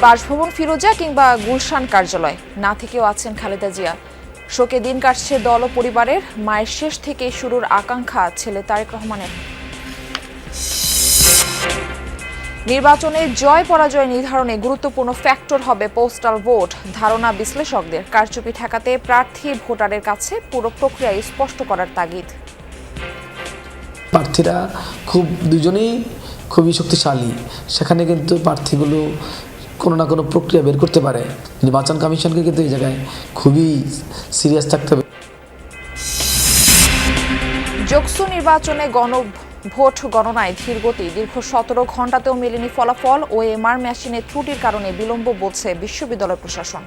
বাসভবন ফিরোজা কিংবা গুলশান কার্যালয় না থেকেও আছেন খালেদা জিয়া। শোকে দিন কাটছে দল ও পরিবারের। মায়ের শেষ থেকে শুরুর আকাঙ্ক্ষা ছেলে তারেক রহমানের। নির্বাচনে জয় পরাজয় নির্ধারণে গুরুত্বপূর্ণ ফ্যাক্টর হবে পোস্টাল ভোট। ধারণা বিশ্লেষকদের, কারচুপি ঠেকাতে প্রার্থী ভোটারের কাছে পুরো প্রক্রিয়া স্পষ্ট করার তাগিদ। প্রার্থীরা দুজনেই খুবই শক্তিশালী, সেখানে কিন্তু প্রার্থীগুলো কোনো না কোনো প্রক্রিয়া বের করতে পারে। নির্বাচন কমিশনকে কিন্তু এই জায়গায় খুবই সিরিয়াস থাকতে হবে। যোগসু নির্বাচনে ভোট গণনায় ধীর গতি। দীর্ঘ 17 ঘণ্টাতেও মেলেনি ফলাফল। ওএমআর মেশিনের ত্রুটির কারণে বিলম্ব বলছে বিশ্ববিদ্যালয় প্রশাসন।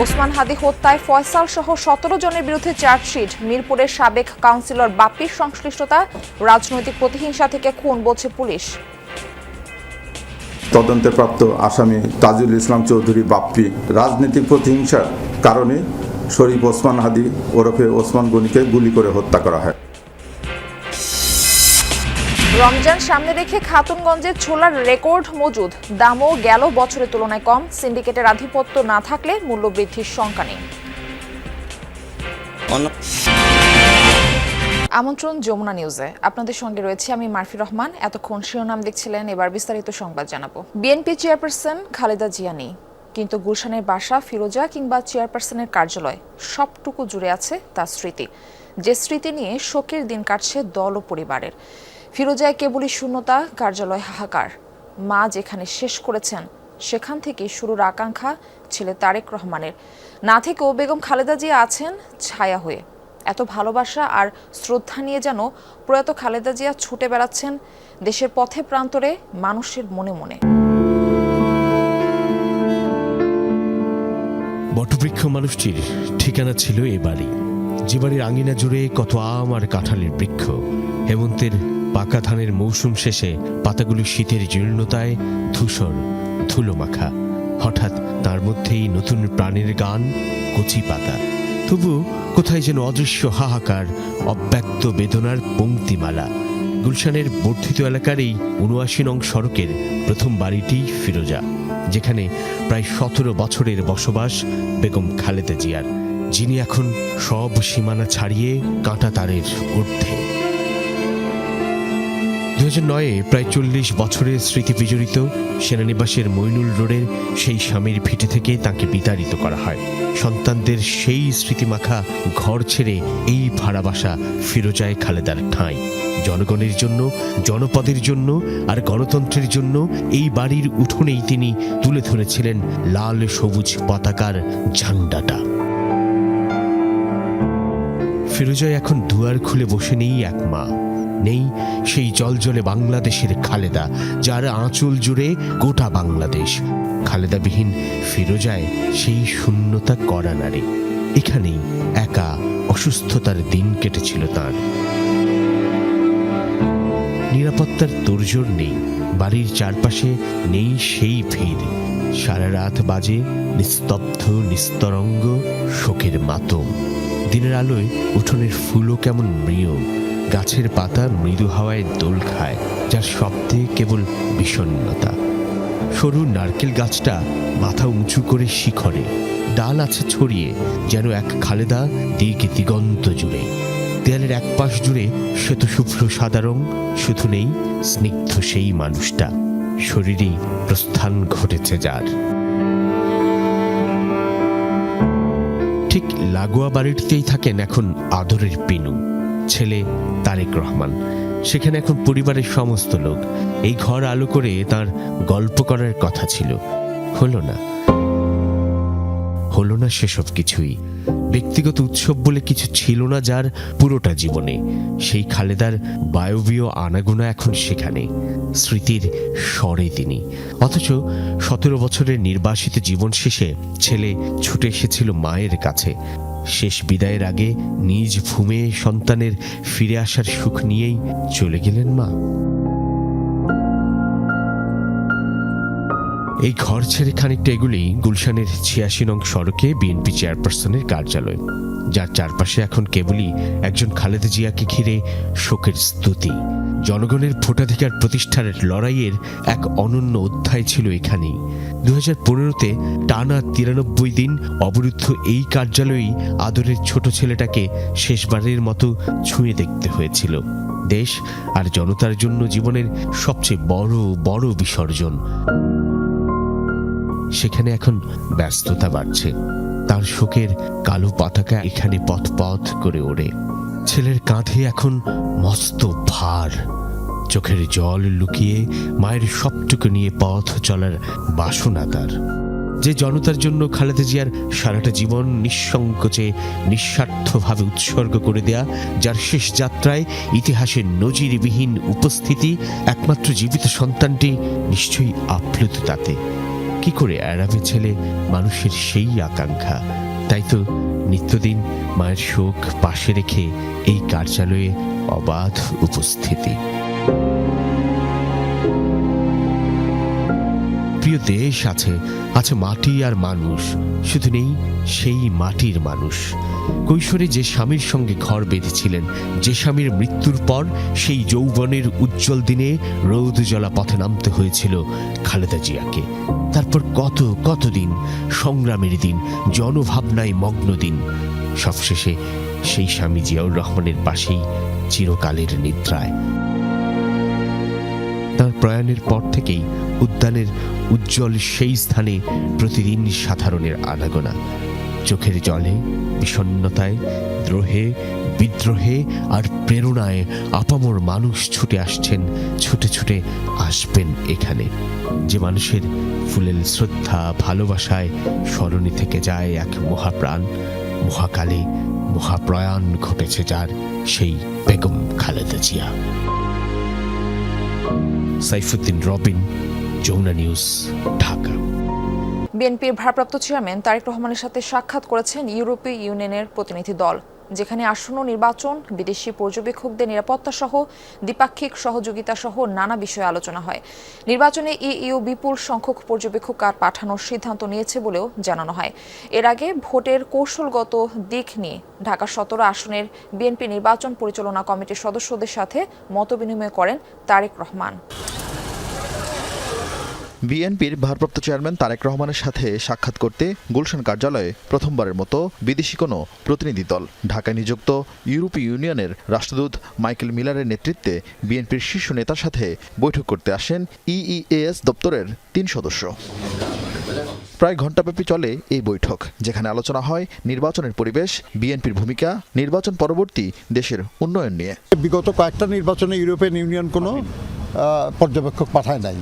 ওসমান হাদি হত্যায় ফয়সাল সহ 17 জনের বিরুদ্ধে চার্জশিট। মিরপুরের সাবেক কাউন্সিলর বাপ্পির সংশ্লিষ্টতা। রাজনৈতিক প্রতিহিংসা থেকে খুন বলছে পুলিশ। তদন্তে প্রাপ্ত আসামি তাজুল ইসলাম চৌধুরী বাপ্পি রাজনৈতিক প্রতিহিংসার কারণে শরীফ ওসমান হাদি ওরফে ওসমান গনিকে গুলি করে হত্যা করা হয়। রমজান সামনে রেখে খাতুনগঞ্জের ছোলার রেকর্ড মজুদ। দামও গেল বছরের তুলনায় কম। সিন্ডিকেটের আধিপত্য না থাকলে মূল্যবৃদ্ধির শঙ্কা নেই। আমন্ত্রণ যমুনা নিউজে, আপনাদের সঙ্গে রয়েছে আমি মারফি রহমান। এতক্ষণ শিরোনাম দেখছিলেন, এবার বিস্তারিত সংবাদ জানাবো। বিএনপি চেয়ারপারসন খালেদা জিয়া নেই, কিন্তু গুলশানের বাসা ফিরোজা কিংবা চেয়ারপারসনের কার্যালয় সবটুকু জুড়ে আছে তার স্মৃতি। যে স্মৃতি নিয়ে শোকের দিন কাটছে দল ও পরিবারের। ফিরোজায় কেবলই শূন্যতা, কার্যালয় হাহাকার। মা যেখানে শেষ করেছেন সেখান থেকে শুরুর আকাঙ্ক্ষা ছেলে তারেক রহমানের। না থেকেও বেগম খালেদা জিয়া আছেন ছায়া হয়ে। এত ভালোবাসা আর শ্রদ্ধা নিয়ে যেন প্রয়াত খালেদা জিয়া ছুটে বেড়াচ্ছেন দেশের পথে প্রান্তরে, মানুষের মনে মনে। বটবৃক্ষ মানুষটির ঠিকানা ছিল এ বাড়ি, যে বাড়ির আঙিনা জুড়ে কত আম আর কাঁঠালের বৃক্ষ। হেমন্তের পাকা ধানের মৌসুম শেষে পাতাগুলো শীতের জীর্ণতায় ধূসর ধুলো মাখা। হঠাৎ তার মধ্যেই নতুন প্রাণের গান, কচি পাতা। তবু কোথায় যেন অদৃশ্য হাহাকার, অব্যক্ত বেদনার পংক্তিমালা। গুলশানের বর্ধিত এলাকার এই ৭৯ নং সড়কের প্রথম বাড়িটি ফিরোজা, যেখানে প্রায় ১৭ বছরের বসবাস বেগম খালেদা জিয়ার, যিনি এখন সব সীমানা ছাড়িয়ে কাঁটা তারের ঊর্ধ্বে। ২০০৯-এ প্রায় ৪০ বছরের স্মৃতি বিজড়িত সেনানিবাসের মইনুল রোডের সেই স্বামীর ভিটে থেকে তাকে বিতাড়িত করা হয়। সন্তানদের সেই স্মৃতিমাখা ঘর ছেড়ে এই ভাড়া বাসা ফিরোজায় খালেদার ঠাঁই। জনগণের জন্য, জনপদের জন্য আর গণতন্ত্রের জন্য এই বাড়ির উঠোনেই তিনি তুলে ধরেছিলেন লাল সবুজ পতাকার ঝান্ডাটা। ফিরোজায় এখন দুয়ার খুলে বসে নেই এক মা, নেই সেই জলজলে বাংলাদেশের খালেদা, যার আঁচল জুড়ে গোটা বাংলাদেশ। খালেদাবিহীন ফিরোজায় সেই শূন্যতা করা নারী। এখানেই একা অসুস্থতার দিন কেটেছিল তার। নিরাপত্তার তোড়জোড় নেই, বাড়ির চারপাশে নেই সেই ভিড়। সারা রাত বাজে নিস্তব্ধ নিস্তরঙ্গ শোকের মাতম। দিনের আলোয় উঠোনের ফুলও কেমন মৃয়, গাছের পাতা মৃদু হাওয়ায় দোল খায়, যার শব্দে কেবল বিষণ্ণতা। সরু নারকেল গাছটা মাথা উঁচু করে শিখরে, ডাল আছে ছড়িয়ে যেন এক খালেদা দিক দিগন্ত জুড়ে। দেয়ালের এক পাশ জুড়ে শ্বেত শুভ্র সাদা রং, শুধু নেই স্নিগ্ধ সেই মানুষটা। শরীরেই প্রস্থান ঘটেছে যার। ঠিক লাগোয়া বাড়িটিতেই থাকেন এখন আদরের পিনু, ছেলে তারেক রহমান। সেখানে এখন পরিবারের সমস্ত লোক। এই ঘর আলো করে তার গল্প করার কথা ছিল, হলো না সেসব কিছুই। ব্যক্তিগত উৎসব বলে কিছু ছিল না যার পুরোটা জীবনে। সেই খালেদার বায়বীয় আনাগোনা এখন সেখানে, স্মৃতির স্বরে তিনি। অথচ ১৭ বছরের নির্বাসিত জীবন শেষে ছেলে ছুটে এসেছিল মায়ের কাছে। শেষ বিদায়ের আগে নিজ ভূমে সন্তানের ফিরে আসার সুখ নিয়েই চলে গেলেন মা। এই ঘর ছেড়ে খানিকটা এগুলি গুলশানের ৮৬ নং সড়কে বিএনপি চেয়ারপারসনের কার্যালয়, যার চারপাশে এখন কেবলই একজন খালেদা জিয়াকে ঘিরে শোকের স্তুতি। জনগণের ভোটাধিকার প্রতিষ্ঠার লড়াইয়ের এক অনন্য অধ্যায় ছিল এখানেই। 2015-তে টানা 93 দিন অবরুদ্ধ এই কার্যালয়েই আদরের ছোট ছেলেটাকে শেষবারের মতো ছুঁয়ে দেখতে হয়েছিল। দেশ আর জনতার জন্য জীবনের সবচেয়ে বড় বিসর্জন। সেখানে এখন ব্যস্ততা বাড়ছে, তার শোকের কালো পতাকা এখানে পথ করে ওড়ে। ছেলের কাঁধে এখন মস্ত ভার, চোখের জল লুকিয়ে মায়ের সবটুকু নিয়ে পথ চলার বাসনা তার। যে জনতার জন্য খালেদা জিয়ার সারাটা জীবন নিঃসংকোচে নিঃস্বার্থভাবে উৎসর্গ করে দেয়া, যার শেষ যাত্রায় ইতিহাসের নজিরবিহীন উপস্থিতি, একমাত্র জীবিত সন্তানটি নিশ্চয়ই আপ্লুত তাতে। কি করে এড়াবে ছেলে মানুষের সেই আকাঙ্ক্ষা? তাই তো নিত্যদিন মায়ের শোক পাশে রেখে এই কার্যালয়ে অবাধ উপস্থিতি। প্রিয় দেশ আছে মাটি আর মানুষ, শুধু নেই সেই মাটির মানুষ। কৈশোরে যে স্বামীর সঙ্গে ঘর বেঁধেছিলেন, যে স্বামীর মৃত্যুর পর সেই যৌবনের উজ্জ্বল দিনে রোদ জ্বলা পথে নামতে হয়েছিল খালেদা জিয়াকে। তারপর কত দিন সংগ্রামের দিন, জনভাবনায় মগ্ন দিন। সবশেষে সেই স্বামী জিয়াউর রহমানের পাশেই চিরকালের নিদ্রায়। তার প্রয়াণের পর থেকেই উদ্যানের উজ্জ্বল সেই স্থানে প্রতিদিন সাধারণের আনাগোনা। চোখের জলে, বিষণ্ণতায়, দ্রোহে, বিদ্রোহে আর প্রেরণায় আপামর মানুষ ছুটে আসছেন, ছুটে আসবেন এখানে। যে মানুষের ফুলেল শ্রদ্ধা, ভালোবাসায় স্মরণে থেকে যায় এক মহাপ্রাণ, মহাকালে মহাপ্রয়াণ ঘটেছে যার, সেই বেগম খালেদা জিয়া। সাইফুদ্দিন রবিন, যমুনা নিউজ, ঢাকা। বিএনপির ভারপ্রাপ্ত চেয়ারম্যান তারেক রহমানের সাথে সাক্ষাৎ করেছেন ইউরোপীয় ইউনিয়নের প্রতিনিধি দল, যেখানে আসন্ন নির্বাচন, বিদেশি পর্যবেক্ষকদের নিরাপত্তা সহ দ্বিপাক্ষিক সহযোগিতা সহ নানা বিষয়ে আলোচনা হয়। নির্বাচনে ইইউ বিপুল সংখ্যক পর্যবেক্ষক পাঠানোর সিদ্ধান্ত নিয়েছে বলেও জানানো হয়। এর আগে ভোটের কৌশলগত দিক নিয়ে ঢাকা 17 আসনের বিএনপি নির্বাচন পরিচালনা কমিটির সদস্যদের সাথে মতবিনিময় করেন তারেক রহমান। বিএনপির ভারপ্রাপ্ত চেয়ারম্যান তারেক রহমানের সাথে সাক্ষাৎ করতে গুলশান কার্যালয়ে প্রথমবারের মতো বিদেশি কোনো প্রতিনিধি দল ঢাকায় নিযুক্ত ইউরোপীয় ইউনিয়নের রাষ্ট্রদূত মাইকেল মিলারের নেতৃত্বে বিএনপির শীর্ষ নেতার সাথে বৈঠক করতে আসেন ইইএএস দপ্তরের 3 সদস্য। প্রায় ঘণ্টাব্যাপী চলে এই বৈঠক, যেখানে আলোচনা হয় নির্বাচনের পরিবেশ, বিএনপির ভূমিকা, নির্বাচন পরবর্তী দেশের উন্নয়ন নিয়ে। বিগত কয়েকটা নির্বাচনে ইউরোপিয়ান ইউনিয়ন কোনো পর্যবেক্ষক পাঠায় নাই।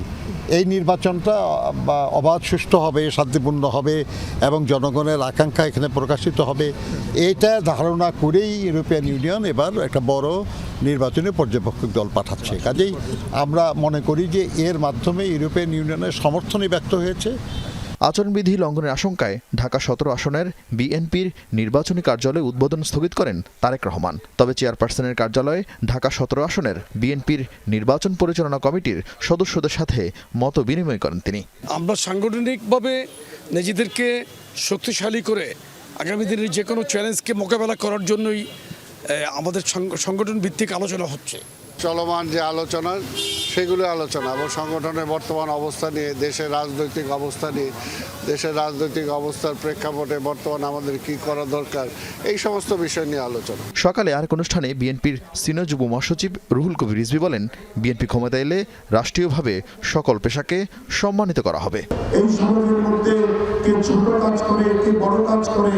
এই নির্বাচনটা অবাধ, সুষ্ঠু হবে, শান্তিপূর্ণ হবে এবং জনগণের আকাঙ্ক্ষা এখানে প্রকাশিত হবে, এইটা ধারণা করেই ইউরোপিয়ান ইউনিয়ন এবার একটা বড় নির্বাচনী পর্যবেক্ষক দল পাঠাচ্ছে। কাজেই আমরা মনে করি যে এর মাধ্যমে ইউরোপিয়ান ইউনিয়নের সমর্থনই ব্যক্ত হয়েছে। আচরণবিধি লঙ্ঘনের আশঙ্কায় ঢাকা 17 আসনের বিএনপির নির্বাচনী কার্যালয় উদ্বোধন স্থগিত করেন তারেক রহমান। তবে চেয়ারপারসনের কার্যালয়ে ঢাকা 17 আসনের বিএনপির নির্বাচন পরিচালনা কমিটির সদস্যদের সাথে মত বিনিময় করেন তিনি। আমরা সাংগঠনিকভাবে নিজেদেরকে শক্তিশালী করে আগামী দিনের যে কোনো চ্যালেঞ্জকে মোকাবেলা করার জন্যই আমাদের সংগঠন ভিত্তিক আলোচনা হচ্ছে। চলমান যে আলোচনা, সেগুলো আলোচনা এবং সংগঠনের বর্তমান অবস্থা নিয়ে, দেশের রাজনৈতিক অবস্থা নিয়ে, দেশের রাজনৈতিক অবস্থার প্রেক্ষাপটে বর্তমান আমাদের কি করা দরকার, এই সমস্ত বিষয় নিয়ে আলোচনা। সকালে আরেক অনুষ্ঠানে বিএনপির সিনিয়র যুগ্ম মহাসচিব রুহুল কবির রিজভী বলেন, বিএনপি ক্ষমতা এলে রাষ্ট্রীয়ভাবে সকল পেশাকে সম্মানিত করা হবে। এই সমাজের মধ্যে কে ছোট কাজ করে, কে বড় কাজ করে,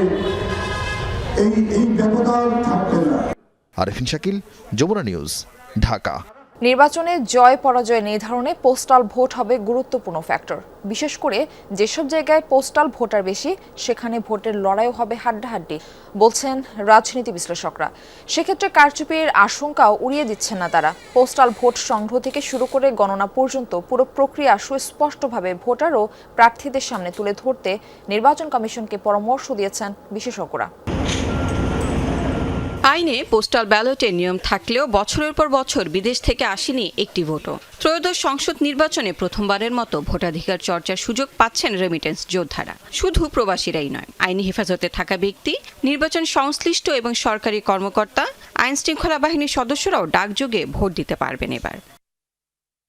এই ব্যবধান থাকবে না। আরেফিন শাকিল, যমুনা নিউজ, ঢাকা। নির্বাচনে জয় পরাজয় নির্ধারণে পোস্টাল ভোট হবে গুরুত্বপূর্ণ ফ্যাক্টর। বিশেষ করে যেসব জায়গায় পোস্টাল ভোটার বেশি, সেখানে ভোটের লড়াইও হবে হাড্ডাহাড্ডি, বলছেন রাজনীতি বিশ্লেষকরা। সেক্ষেত্রে কারচুপির আশঙ্কাও উড়িয়ে দিচ্ছেন না তারা। পোস্টাল ভোট সংগ্রহ থেকে শুরু করে গণনা পর্যন্ত পুরো প্রক্রিয়া সুস্পষ্টভাবে ভোটার ও প্রার্থীদের সামনে তুলে ধরতে নির্বাচন কমিশনকে পরামর্শ দিয়েছেন বিশেষজ্ঞরা। আইনে পোস্টাল ব্যালটের নিয়ম থাকলেও বছরের পর বছর বিদেশ থেকে আসেনি একটি ভোটও। ত্রয়োদশ সংসদ নির্বাচনে প্রথমবারের মতো ভোটাধিকার চর্চার সুযোগ পাচ্ছেন রেমিটেন্স যোদ্ধারা। শুধু প্রবাসীরাই নয়, আইনি হেফাজতে থাকা ব্যক্তি, নির্বাচন সংশ্লিষ্ট এবং সরকারি কর্মকর্তা, আইন শৃঙ্খলা বাহিনীর সদস্যরাও ডাকযোগে ভোট দিতে পারবেন এবার।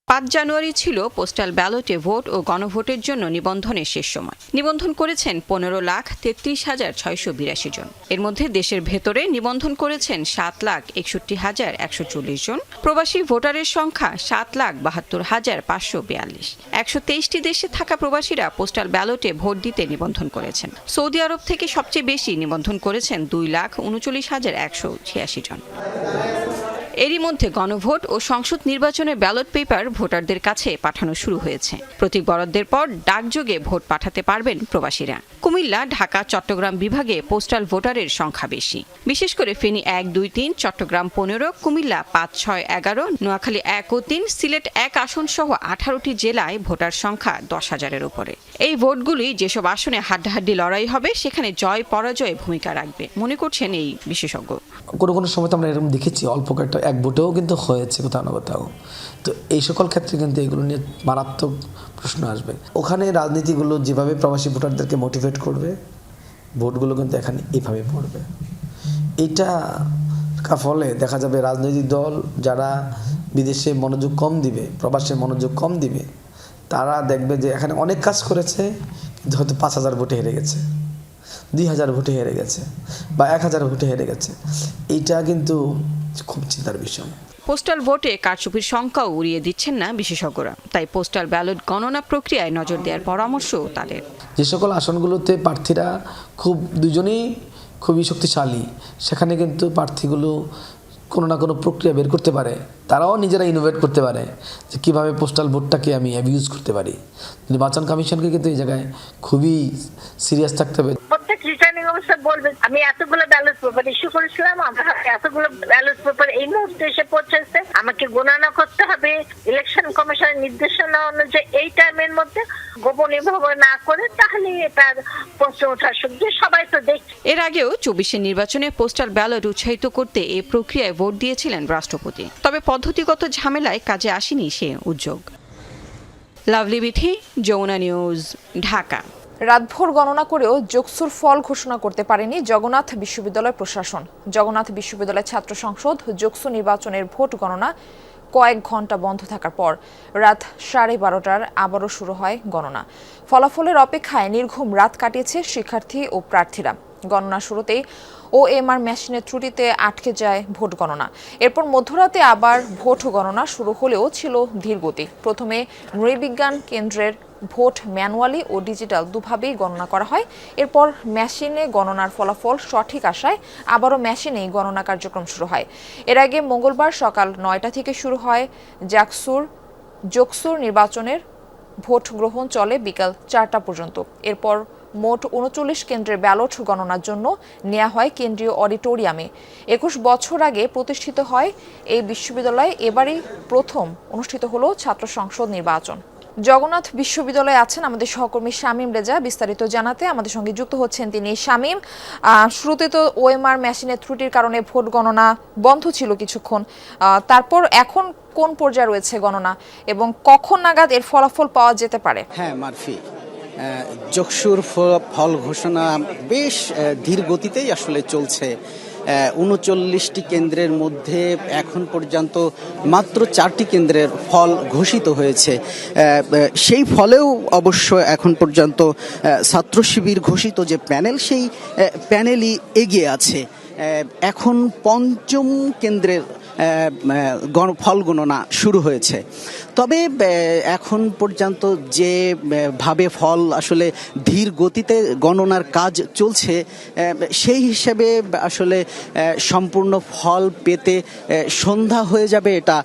5 জানুয়ারি ছিল পোস্টাল ব্যালটে ভোট ও গণভোটের জন্য নিবন্ধনের শেষ সময়। নিবন্ধন করেছেন 15,33,682 জন। এর মধ্যে দেশের ভেতরে নিবন্ধন করেছেন 7,61,140 জন। প্রবাসী ভোটারের সংখ্যা 7,72,542। 123টি দেশে থাকা প্রবাসীরা পোস্টাল ব্যালটে ভোট দিতে নিবন্ধন করেছেন। সৌদি আরব থেকে সবচেয়ে বেশি নিবন্ধন করেছেন 2,39,186 জন। এরই মধ্যে গণভোট ও সংসদ নির্বাচনের ব্যালট পেপার ভোটারদের কাছে পাঠানো শুরু হয়েছে। প্রতীক বরাদ্দের পর ডাকযোগে ভোট পাঠাতে পারবেন প্রবাসীরা। কুমিল্লা, ঢাকা, চট্টগ্রাম বিভাগে পোস্টাল ভোটারের সংখ্যা বেশি। বিশেষ করে ফেনী 1, 2, 3, চট্টগ্রাম 15, কুমিল্লা 5, 6, 11, নোয়াখালী 1 ও 3, সিলেট 1 আসন সহ 18টি জেলায় ভোটার সংখ্যা 10,000-এর উপরে। এই ভোটগুলি যেসব আসনে হাড্ডাহাড্ডি লড়াই হবে সেখানে জয় পরাজয় ভূমিকা রাখবে মনে করছেন এই বিশেষজ্ঞ। কোনো সময় তো আমরা এরকম দেখেছি অল্প কয়েকটা এক ভোটেও কিন্তু হয়েছে কোথাও না কোথাও। তো এই সকল ক্ষেত্রে কিন্তু এগুলো নিয়ে মারাত্মক প্রশ্ন আসবে। ওখানে রাজনীতিগুলো যেভাবে প্রবাসী ভোটারদেরকে মোটিভেট করবে, ভোটগুলো কিন্তু এখানে এইভাবে পড়বে। এইটা ফলে দেখা যাবে রাজনৈতিক দল যারা বিদেশে মনোযোগ কম দিবে, প্রবাসে মনোযোগ কম দিবে, তারা দেখবে যে এখানে অনেক কাজ করেছে কিন্তু হয়তো 5,000 ভোটে হেরে গেছে, 2,000 ভোটে হেরে গেছে বা 1,000 ভোটে হেরে গেছে। এইটা কিন্তু খুব চিন্তার বিষয়। পোস্টাল ভোটে কারচুপির সংখ্যাও উড়িয়ে দিচ্ছেন না বিশেষজ্ঞরা। তাই পোস্টাল ব্যালট গণনা প্রক্রিয়ায় নজর দেওয়ার পরামর্শ তাদের। যে সকল আসনগুলোতে প্রার্থীরা দুজনেই খুবই শক্তিশালী, সেখানে কিন্তু প্রার্থীগুলো কোনো না কোনো প্রক্রিয়া বের করতে পারে, তারাও নিজেরা ইনোভেট করতে পারে যে কীভাবে পোস্টাল ভোটটাকে আমি অ্যাবিউজ করতে পারি। নির্বাচন কমিশনকে কিন্তু এই জায়গায় খুবই সিরিয়াস থাকতে হবে। প্রত্যেক রিটার্নিং অফিসার বলবে আমি এতগুলো ব্যালট পেপার ইস্যু করেছিলাম, আমার এতগুলো ব্যালট পেপার এই মুহূর্তে এসে পৌঁছেছে, আমাকে গণনা করতে হবে। ইলেকশন কমিশনের নির্দেশনা অনুযায়ী এই টাইমের মধ্যে গোপনীয়ভাবে না করে তাহলে এটার প্রশ্ন ওঠার সুযোগ সবাই তো দেখছে। এর আগেও 24-এর নির্বাচনে পোস্টাল ব্যালট উৎসাহিত করতে এই প্রক্রিয়ায় ভোট দিয়েছিলেন রাষ্ট্রপতি। তবে পদ্ধতিগত ঝামেলায় কাজে আসেনি সে উদ্যোগ। লাভলি বিথি, যমুনা নিউজ, ঢাকা। রাতভর গণনা করেও যোগসুর ফল ঘোষণা করতে পারেনি জগন্নাথ বিশ্ববিদ্যালয় প্রশাসন। জগন্নাথ বিশ্ববিদ্যালয় ছাত্র সংসদ যোগসু নির্বাচনের ভোট গণনা কয়েক ঘন্টা বন্ধ থাকার পর রাত 12:30টার আবারও শুরু হয় গণনা। ফলাফলের অপেক্ষায় নির্ঘুম রাত কাটিয়েছে শিক্ষার্থী ও প্রার্থীরা। গণনা শুরুতেই ওএমআর মেশিনের ত্রুটিতে আটকে যায় ভোট গণনা। এরপর মধ্যরাতে আবার ভোট গণনা শুরু হলেও ছিল ধীরগতি। প্রথমে নৃবিজ্ঞান কেন্দ্রের ভোট ম্যানুয়ালি ও ডিজিটাল দুভাবেই গণনা করা হয়। এরপর মেশিনে গণনার ফলাফল সঠিক আসায় আবারও মেশিনেই গণনা কার্যক্রম শুরু হয়। এর আগে মঙ্গলবার সকাল 9টা থেকে শুরু হয় যোগসুর নির্বাচনের ভোট গ্রহণ চলে বিকাল 4টা পর্যন্ত। এরপর মোট 39 কেন্দ্রের ব্যালট গণনার জন্য নেওয়া হয় কেন্দ্রীয় অডিটোরিয়ামে। 21 বছর আগে প্রতিষ্ঠিত হয় এই বিশ্ববিদ্যালয়ে এবারই প্রথম অনুষ্ঠিত হলো ছাত্র সংসদ নির্বাচন। জগন্নাথ বিশ্ববিদ্যালয়ে আছেন আমাদের সহকর্মী শামীম রেজা। বিস্তারিত জানাতে আমাদের সঙ্গে যুক্ত হচ্ছেন তিনি। শামীম, শুরুতে তো ওএমআর মেশিনের ত্রুটির কারণে ভোট গণনা বন্ধ ছিল কিছুক্ষণ, তারপর এখন কোন পর্যায়ে রয়েছে গণনা এবং কখন নাগাদ এর ফলাফল পাওয়া যেতে পারে? হ্যাঁ মারফি, যোগসুর ফল ঘোষণা বেশ ধীর গতিতেই আসলে চলছে। 39টি কেন্দ্রের মধ্যে এখন পর্যন্ত মাত্র 4টি কেন্দ্রের ফল ঘোষিত হয়েছে। সেই ফলেও অবশ্য এখন পর্যন্ত ছাত্র শিবির ঘোষিত যে প্যানেল, সেই প্যানেলই এগিয়ে আছে। এখন 5ম কেন্দ্রের ফল গণনা শুরু হয়েছে। তবে এখন পর্যন্ত যে ভাবে ফল আসলে ধীর গতিতে গণনার কাজ চলছে, সেই হিসেবে আসলে সম্পূর্ণ ফল পেতে সন্ধ্যা হয়ে যাবে এটা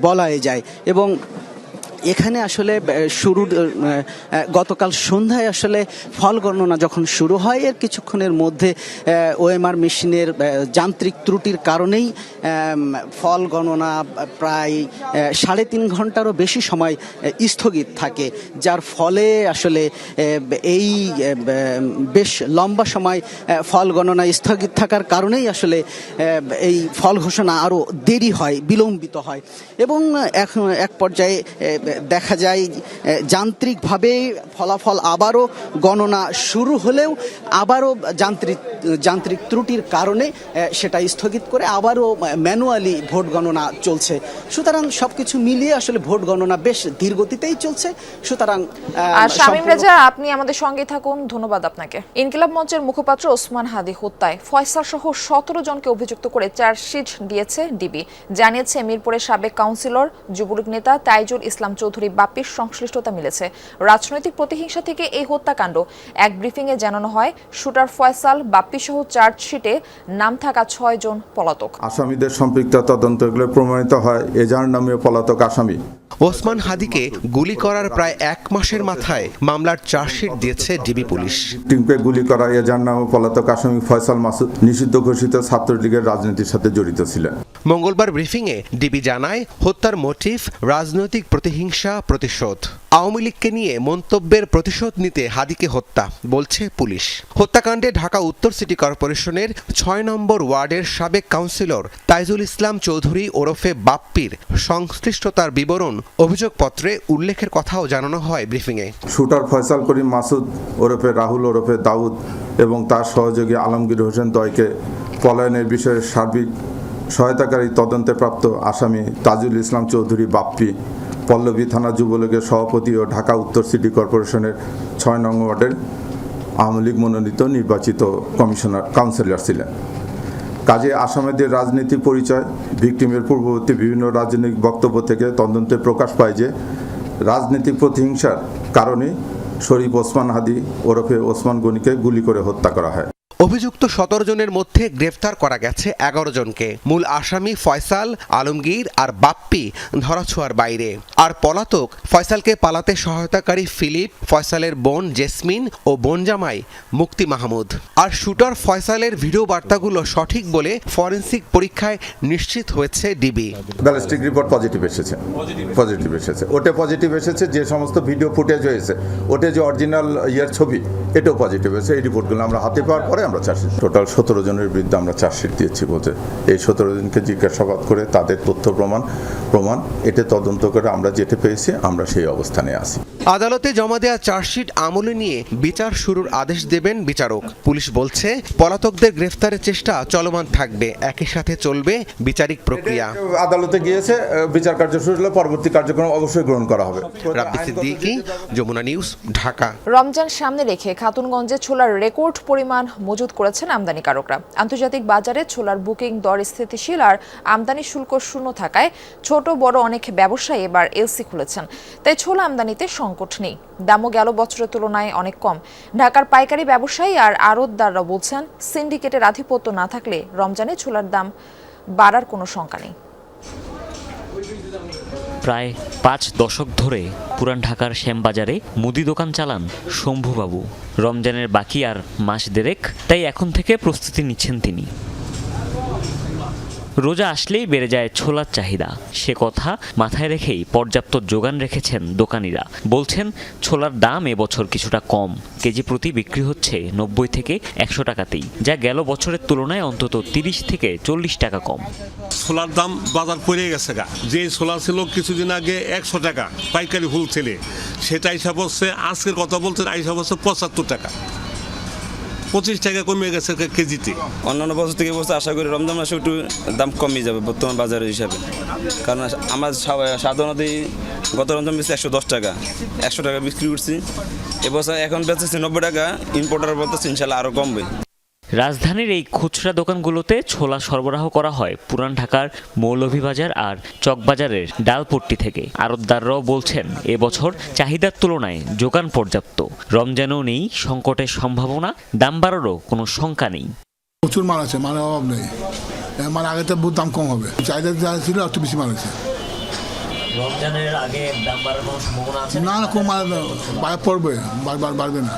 বলাই যায়। এবং এখানে আসলে গতকাল সন্ধ্যায় আসলে ফল গণনা যখন শুরু হয়, এর কিছুক্ষণের মধ্যে ওএমআর মেশিনের যান্ত্রিক ত্রুটির কারণেই ফল গণনা প্রায় 3.5 ঘন্টারও বেশি সময় স্থগিত থাকে, যার ফলে আসলে এই বেশ লম্বা সময় ফল গণনা স্থগিত থাকার কারণেই আসলে এই ফল ঘোষণা আরও দেরি হয়, বিলম্বিত হয়। এবং এখন এক পর্যায়ে দেখা যায় যান্ত্রিকভাবে ফলাফল আবারও গণনা শুরু হলেও আবারও যান্ত্রিক ত্রুটির কারণে সেটা স্থগিত করে আবারও ম্যানুয়ালি ভোট গণনা চলছে। সুতরাং সবকিছু মিলিয়ে আসলে ভোট গণনা বেশ ধীর গতিতেই চলছে। সুতরাং শামীম রেজা, আপনি আমাদের সঙ্গে থাকুন, ধন্যবাদ আপনাকে। ইনকিলাব মঞ্চের মুখপাত্র ওসমান হাদি হত্যায় ফয়সাল সহ 17 জনকে অভিযুক্ত করে চার্জশিট দিয়েছে ডিবি। জানিয়েছে মিরপুরের সাবেক কাউন্সিলর যুবলীগ নেতা তাইজুল ইসলাম চৌধুরী বাপ্পির সংশ্লিষ্টতা মিলেছে। রাজনৈতিক প্রতিহিংসা থেকে এই হত্যাকাণ্ড। এক ব্রিফিংয়ে জানানো হয় শুটার ফয়সাল, বাপ্পি সহ চার্জশিটে নাম থাকা 6 জন পলাতক। আসামিদের সম্পৃক্ততা তদন্তগুলো প্রমাণিত হয় এজাহার নামে পলাতক আসামি ওসমান হাদিকে গুলি করার প্রায় 1 মাসের মাথায় মামলার চার্জশিট দিয়েছে ডিবি পুলিশ। টিমকে গুলি করা এজাহার নামে পলাতক আসামি ফয়সাল মাসুদ নিষিদ্ধ ঘোষিত ছাত্রলীগের রাজনীতির সাথে জড়িত ছিলেন। মঙ্গলবার ব্রিফিংয়ে ডিবি জানায় হত্যার মোটিভ রাজনৈতিক প্রতিহিংসা, প্রতিশোধ। আওয়ামী লীগকে নিয়ে মন্তব্যের প্রতিশোধ নিতে হাদিকে হত্যা বলছে পুলিশ। হত্যাকাণ্ডে ঢাকা উত্তর সিটি কর্পোরেশনের 6 নম্বর ওয়ার্ডের সাবেক কাউন্সিলর তাইজুল ইসলাম চৌধুরী ওরফে বাপ্পির সংশ্লিষ্টতার বিবরণ অভিযোগপত্রে উল্লেখের কথাও জানানো হয় ব্রিফিংয়ে। শুটার ফয়সাল করিম মাসুদ ওরফে রাহুল ওরফে দাউদ এবং তার সহযোগী আলমগীর হোসেন দ্বয়কে পলায়নের বিষয়ে সার্বিক সহায়তাকারী তদন্তে প্রাপ্ত আসামি তাজুল ইসলাম চৌধুরী বাপ্পি পল্লবী থানা যুবলীগের সভাপতি ও ঢাকা উত্তর সিটি কর্পোরেশনের 6 নং ওয়ার্ডের আওয়ামী লীগ মনোনীত নির্বাচিত কাউন্সিলর ছিলেন। কাজে আসামিদের রাজনৈতিক পরিচয়, ভিকটিমের পূর্ববর্তী বিভিন্ন রাজনৈতিক বক্তব্য থেকে তদন্তে প্রকাশ পায় যে রাজনৈতিক প্রতিহিংসার কারণে শরীফ ওসমান হাদি ওরফে ওসমান গনিকে গুলি করে হত্যা করা হয়। অভিযুক্ত 17 জনের মধ্যে গ্রেফতার করা গেছে 11 জনকে। মূল আসামি ফয়সাল, আলমগীর আর বাপ্পি ধরাছোঁয়ার বাইরে। আর পলাতক ফয়সালকে পালাতে সহায়তাকারী ফিলিপ, ফয়সালের বোন জেসমিন ও বোন জামাই মুক্তি মাহমুদ। আর শুটার ফয়সালের ভিডিও বার্তাগুলো সঠিক বলে ফরেনসিক পরীক্ষায় নিশ্চিত হয়েছে ডিবি। ব্যালিস্টিক রিপোর্ট পজিটিভ এসেছে। ওটা পজিটিভ এসেছে, যে সমস্ত ভিডিও ফুটেজ হয়েছে ওটা যে অরিজিনাল ছবি এটাও পজিটিভ হয়েছে। এই রিপোর্টগুলো আমরা হাতে পাওয়ার পরে আমরা চার্জশিট, টোটাল 17 জনের বিরুদ্ধে আমরা চার্জশিট দিয়েছি বলতে। এই 17 জনকে জিজ্ঞাসাবাদ করে তাদের তথ্য প্রমাণ এটা তদন্ত করে আমরা যেটা পেয়েছি আমরা সেই অবস্থানে আছি। আদালতে জমা দেওয়া চার্জশিট আমলে নিয়ে বিচার শুরুর আদেশ দেবেন বিচারক। পুলিশ বলছে পলাতকদের গ্রেফতারের চেষ্টা চলমান থাকবে, একই সাথে চলবে বিচারিক প্রক্রিয়া। আদালতে গিয়েছে, বিচার কার্য শুরু হলে পরবর্তী কার্যক্রম অবশ্যই গ্রহণ করা হবে। রাব্বি সিদ্দিকী, যমুনা নিউজ, ঢাকা। রমজান সামনে রেখে খাতুনগঞ্জে ছোলার রেকর্ড পরিমাণ মজুত করেছেন আমদানিকারকরা। আন্তর্জাতিক বাজারে ছোলার বুকিং দর স্থিতিশীল আর আমদানি শুল্ক শূন্য থাকায় ছোট বড় অনেক ব্যবসায়ী এবার এলসি খুলেছেন। তাই ছোলা আমদানিতে সংকট নেই, দামও গেল বছরের তুলনায় অনেক কম। ঢাকার পাইকারি ব্যবসায়ী আর আড়তদাররা বলছেন সিন্ডিকেটের আধিপত্য না থাকলে রমজানে ছোলার দাম বাড়ার কোনো শঙ্কা নেই। প্রায় 5 দশক ধরে পুরান ঢাকার শ্যামবাজারে মুদি দোকান চালান শম্ভুবাবু। রমজানের বাকি আর মাস দেড়েক, তাই এখন থেকে প্রস্তুতি নিচ্ছেন তিনি। রোজা আসলেই বেড়ে যায় ছোলার চাহিদা, সে কথা মাথায় রেখেই পর্যাপ্ত যোগান রেখেছেন দোকানিরা। বলছেন ছোলার দাম এবছর কিছুটা কম, কেজি প্রতি বিক্রি হচ্ছে 90 থেকে 100 টাকাতেই, যা গেল বছরের তুলনায় অন্তত 30 থেকে 40 টাকা কম। ছোলার দাম বাজার পড়ে গেছে গা, যে ছোলা ছিল কিছুদিন আগে 100 টাকা পাইকারি হোলসেলে, সেটা হিসাব হচ্ছে আজকের কথা বলছেন হিসাব হচ্ছে 75 টাকা, 25 টাকা কমে গেছে কেজিতে। অন্যান্য বছর থেকে বছর আশা করি রমজান মাসে একটু দাম কমে যাবে বর্তমান বাজারের হিসাবে, কারণ আমরা সাধারণত গত রমজান বেশি 110 টাকা 100 টাকা বিক্রি করছি, এবছর এখন বেচেছি 90 টাকা, ইম্পোর্টার বলতেছে ইনশাল্লাহ আরও কমবে। রাজধানীর এই খুচরা দোকানগুলোতে ছোলা সরবরাহ করা হয় পুরান ঢাকার মৌলভীবাজার আর চকবাজারের ডালপট্টি থেকে। আড়তদাররাও বলছেন এবছর চাহিদার তুলনায় যোগান পর্যাপ্ত, রমজানেও নেই সংকটের সম্ভাবনা, দাম বাড়ারও কোনো শঙ্কা নেই। প্রচুর মাল আছে, মালের অভাব নেই, মানে আগে তো বহুত দাম কম হবে, চাহিদা যা ছিল একটু বেশি মাল আছে। রমজানের আগে দাম বাড়ার কোনো সম্ভাবনা আছে? না, কম মাল পড়বে, বাড়বে না।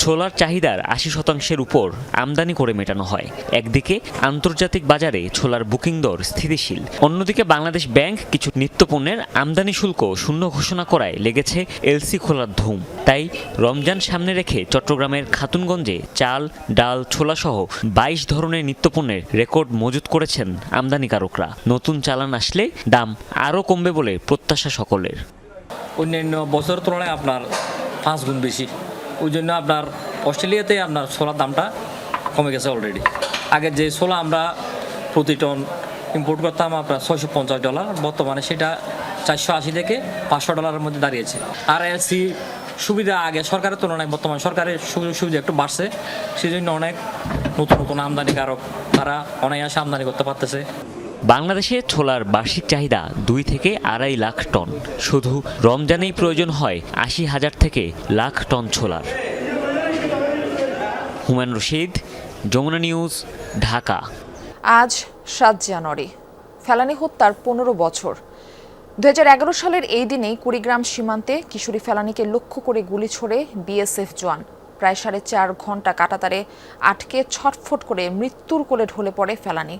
ছোলার চাহিদার 80% উপর আমদানি করে মেটানো হয়। একদিকে আন্তর্জাতিক বাজারে ছোলার বুকিং দর স্থিতিশীল, অন্যদিকে বাংলাদেশ ব্যাংক কিছু নিত্যপণ্যের আমদানি শুল্ক শূন্য ঘোষণা করায় লেগেছে এলসি খোলার ধুম। তাই রমজান সামনে রেখে চট্টগ্রামের খাতুনগঞ্জে চাল, ডাল, ছোলা সহ 22 ধরনের নিত্যপণ্যের রেকর্ড মজুত করেছেন আমদানিকারকরা। নতুন চালান আসলে দাম আরও কমবে বলে প্রত্যাশা সকলের। অন্যান্য বছরের তুলনায় আপনার 5 গুণ বেশি। ওই জন্য আপনার অস্ট্রেলিয়াতে আপনার ছোলার দামটা কমে গেছে অলরেডি। আগের যে ছোলা আমরা প্রতি টন ইম্পোর্ট করতাম আপনার $650, বর্তমানে সেটা $480 থেকে $500 মধ্যে দাঁড়িয়েছে। আর এলসি সুবিধা আগে সরকারের তুলনায় বর্তমানে সরকারের সুবিধা একটু বাড়ছে, সেই জন্য অনেক নতুন নতুন আমদানিকারক তারা অনায়াসে আমদানি করতে পারতেছে। বাংলাদেশে ছোলার বার্ষিক চাহিদা 2 থেকে 2.5 লাখ টন। শুধু রমজানেই প্রয়োজন হয় 80,000 থেকে লাখ টন ছোলার। হুমায়ুন রশিদ, যমুনা নিউজ, ঢাকা। আজ 7 জানুয়ারি, ফেলানী হত্যার 15 বছর। 2011 সালের এই দিনেই কুড়িগ্রাম সীমান্তে কিশোরী ফেলানীকে লক্ষ্য করে গুলি ছোড়ে বিএসএফ জওয়ান। প্রায় 4.5 ঘন্টা কাটাতারে আটকে ছটফট করে মৃত্যুর কোলে ঢলে পড়ে ফেলানী।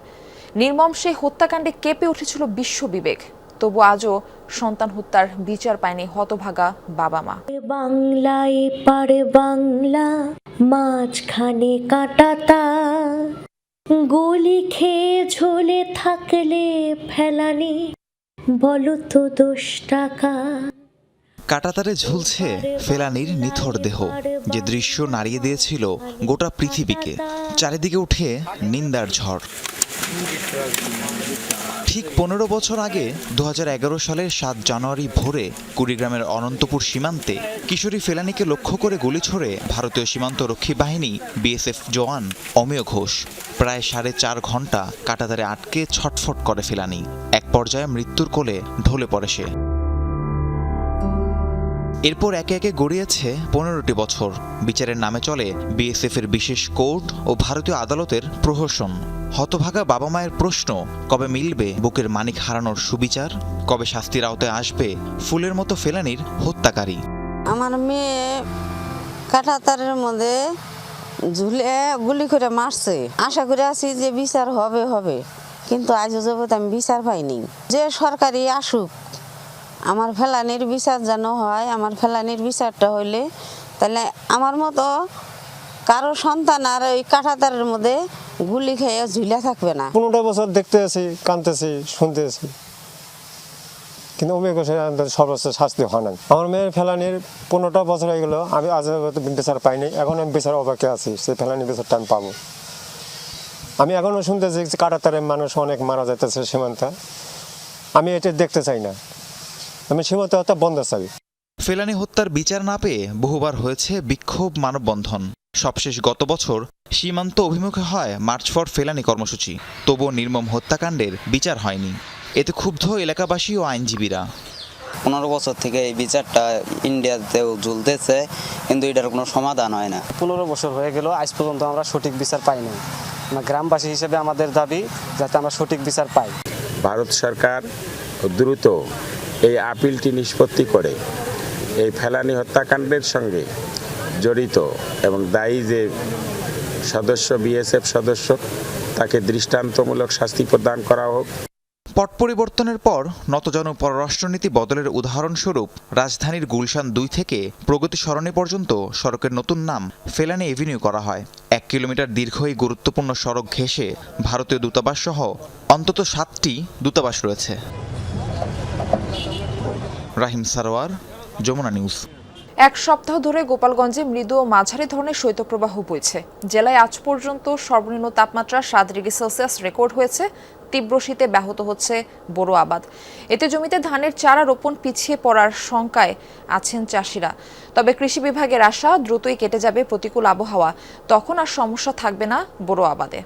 নির্মম সেই হত্যাকাণ্ডে কেঁপে উঠেছিল বিশ্ব বিবেক। তবু আজও সন্তান হত্যার বিচার পায়নি হতভাগা বাবা মা। বাংলায় পারে বাংলা মাঝখানে কাটাতা, গলি খেয়ে ঝোলে থাকলে ফেলানি বলো তো 10 টাকা। কাঁটাতারে ঝুলছে ফেলানির নিথর দেহ, যে দৃশ্য নাড়িয়ে দিয়েছিল গোটা পৃথিবীকে। চারিদিকে উঠে নিন্দার ঝড়। ঠিক 15 বছর আগে 2011 সালের 7 জানুয়ারি ভোরে কুড়িগ্রামের অনন্তপুর সীমান্তে কিশোরী ফেলানীকে লক্ষ্য করে গুলি ছোড়ে ভারতীয় সীমান্ত রক্ষী বাহিনী বিএসএফ জওয়ান অমেয় ঘোষ। প্রায় 4.5 ঘন্টা কাঁটাতারে আটকে ছটফট করে ফেলানী। এক পর্যায়ে মৃত্যুর কোলে ঢলে পড়ে সে। এরপর একে একে গড়িয়েছে 15টি বছর। বিচারের নামে চলে বিএসএফ এর বিশেষ কোর্ট ও ভারতীয় আদালতের প্রহসন। হতভাগা বাবা মায়ের প্রশ্ন, কবে মিলবে বুকের মানিক হারানোর সুবিচার? কবে শাস্তির আওতায় আসবে ফুলের মতো ফেলানীর হত্যাকারী? আমার মেয়ে কাঁটাতারের মধ্যে ঝুলে গুলি করে মারছে। আশা করে আছি যে বিচার হবে, কিন্তু আজও যাবত আমি বিচার পাইনি। যে সরকারি আসুক, আমার ফেলানির বিচার যেন হয়। আমার ফেলানির বিচারটা হইলে তাহলে আমার মতো কারো সন্তান আর ওই কাঁটাতারের মধ্যে গুলি খেয়ে ঝুলে থাকবে না। 15 বছর দেখতে আছি, কাঁদতেছি, শুনতেছি, কিন্তু অমেয় ঘোষের সর্বোচ্চ শাস্তি হয় না। আমার মেয়ের ফেলানির 15টা বছর হয়ে গেল, আমি আজ বিচার পাইনি। এখন আমি বিচার অপেক্ষায় আছি, সেই ফেলানির বিচারটা আমি পাবো। আমি এখনো শুনতেছি কাঁটাতারের মানুষ অনেক মারা যাইতেছে সীমান্তে। আমি এটা দেখতে চাই না, আমি সীমান্ত হত্যা বন্ধ চাই। ফেলানী হত্যার বিচার না পেয়ে বহুবার হয়েছে বিক্ষোভ, মানববন্ধন। সবশেষ গত বছর সীমান্ত অভিমুখে হয় মার্চ ফর ফেলানী কর্মসূচি। তবুও নির্মম হত্যাকাণ্ডের বিচার হয়নি। এতে ক্ষুব্ধ এলাকাবাসী ও আইনজীবীরা। 15 বছর থেকে এই বিচারটা ইন্ডিয়াতেও ঝুলতেছে, কিন্তু এটার কোনো সমাধান হয় না। 15 বছর হয়ে গেল, আজ পর্যন্ত আমরা সঠিক বিচার পাইনি। গ্রামবাসী হিসেবে আমাদের দাবি যাতে আমরা সঠিক বিচার পাই। ভারত সরকার দ্রুত এই আপিলটি নিষ্পত্তি করে এই ফেলানী হত্যাকাণ্ডের সঙ্গে জড়িত এবং দায়ী যে সদস্য, বিএসএফ সদস্য, তাকে দৃষ্টান্তমূলক শাস্তি প্রদান করা হোক। পট পরিবর্তনের পর নতজানু পররাষ্ট্রনীতি বদলের উদাহরণস্বরূপ রাজধানীর গুলশান 2 থেকে প্রগতি সরণি পর্যন্ত সড়কের নতুন নাম ফেলানী এভিনিউ করা হয়। 1 কিলোমিটার দীর্ঘ এই গুরুত্বপূর্ণ সড়ক ঘেঁষে ভারতীয় দূতাবাস সহ অন্তত 7টি দূতাবাস রয়েছে। রাহিম সারোয়ার, যমুনা নিউজ। এক সপ্তাহ ধরে গোপালগঞ্জে মৃদু ও মাঝারি ধরনের শৈত্যপ্রবাহ বইছে। জেলায় আজ পর্যন্ত সর্বনিম্ন তাপমাত্রা 7 ডিগ্রি সেলসিয়াস রেকর্ড হয়েছে। তীব্র শীতে ব্যাহত হচ্ছে বোরো আবাদ। এতে জমিতে ধানের চারা রোপণ পিছিয়ে পড়ার শঙ্কায় আছেন চাষিরা। তবে কৃষি বিভাগের আশা, দ্রুতই কেটে যাবে প্রতিকূল আবহাওয়া, তখন আর সমস্যা থাকবে না বোরো আবাদে।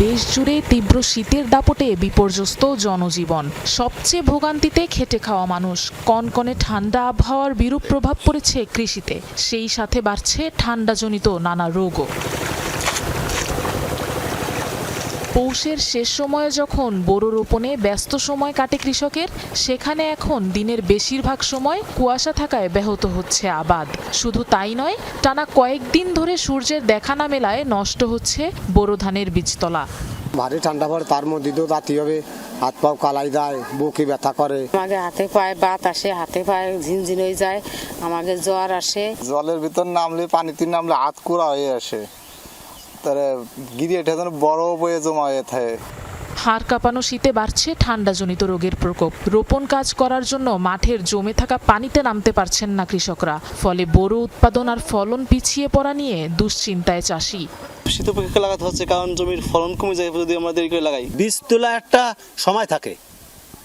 দেশ জুড়ে তীব্র শীতের দাপটে বিপর্যস্ত জনজীবন। সবচেয়ে ভোগান্তিতে খেটে খাওয়া মানুষ। কনকনে ঠান্ডা আবহাওয়ার বিরূপ প্রভাব পড়েছে কৃষিতে। সেই সাথে বাড়ছে ঠান্ডাজনিত নানা রোগও। পৌষের শেষ সময়ে যখন বোরো রোপণে ব্যস্ত সময় কাটে কৃষকের, সেখানে এখন দিনের বেশিরভাগ সময় কুয়াশা থাকায় ব্যাহত হচ্ছে আবাদ। শুধু তাই নয়, টানা কয়েকদিন ধরে সূর্যের দেখা না মেলায় নষ্ট হচ্ছে বোরো ধানের বীজতলা। ভারী ঠান্ডা পড়ে, তার মধ্যে তো রাতি হবে, হাত পাও কালাই যায়, বুকে ব্যথা করে। আমাকে হাতে পায়ে বাত আসে, হাতে পায়ে ঝিনঝিন হয়ে যায়, আমাকে জ্বর আসে। জলের ভিতর নামলে, পানিতে নামলে হাত কুড়া হয়ে আসে, তারা গিরিয়ে বড় বয়ে জমা হয়ে থাকে। হাড় কাঁপানো শীতে বাড়ছে ঠান্ডাজনিত রোগের প্রকোপ। রোপণ কাজ করার জন্য মাঠের জমে থাকা পানিতে নামতে পারছেন না কৃষকরা। ফলে বোরো উৎপাদন আর ফলন পিছিয়ে পড়া নিয়ে দুশ্চিন্তায় চাষি। শীত উপেক্ষা লাগাতে হচ্ছে, কারণ জমির ফলন কমে যায় যদি আমরা দেরি করে লাগাই। বীজ তোলা একটা সময় থাকে,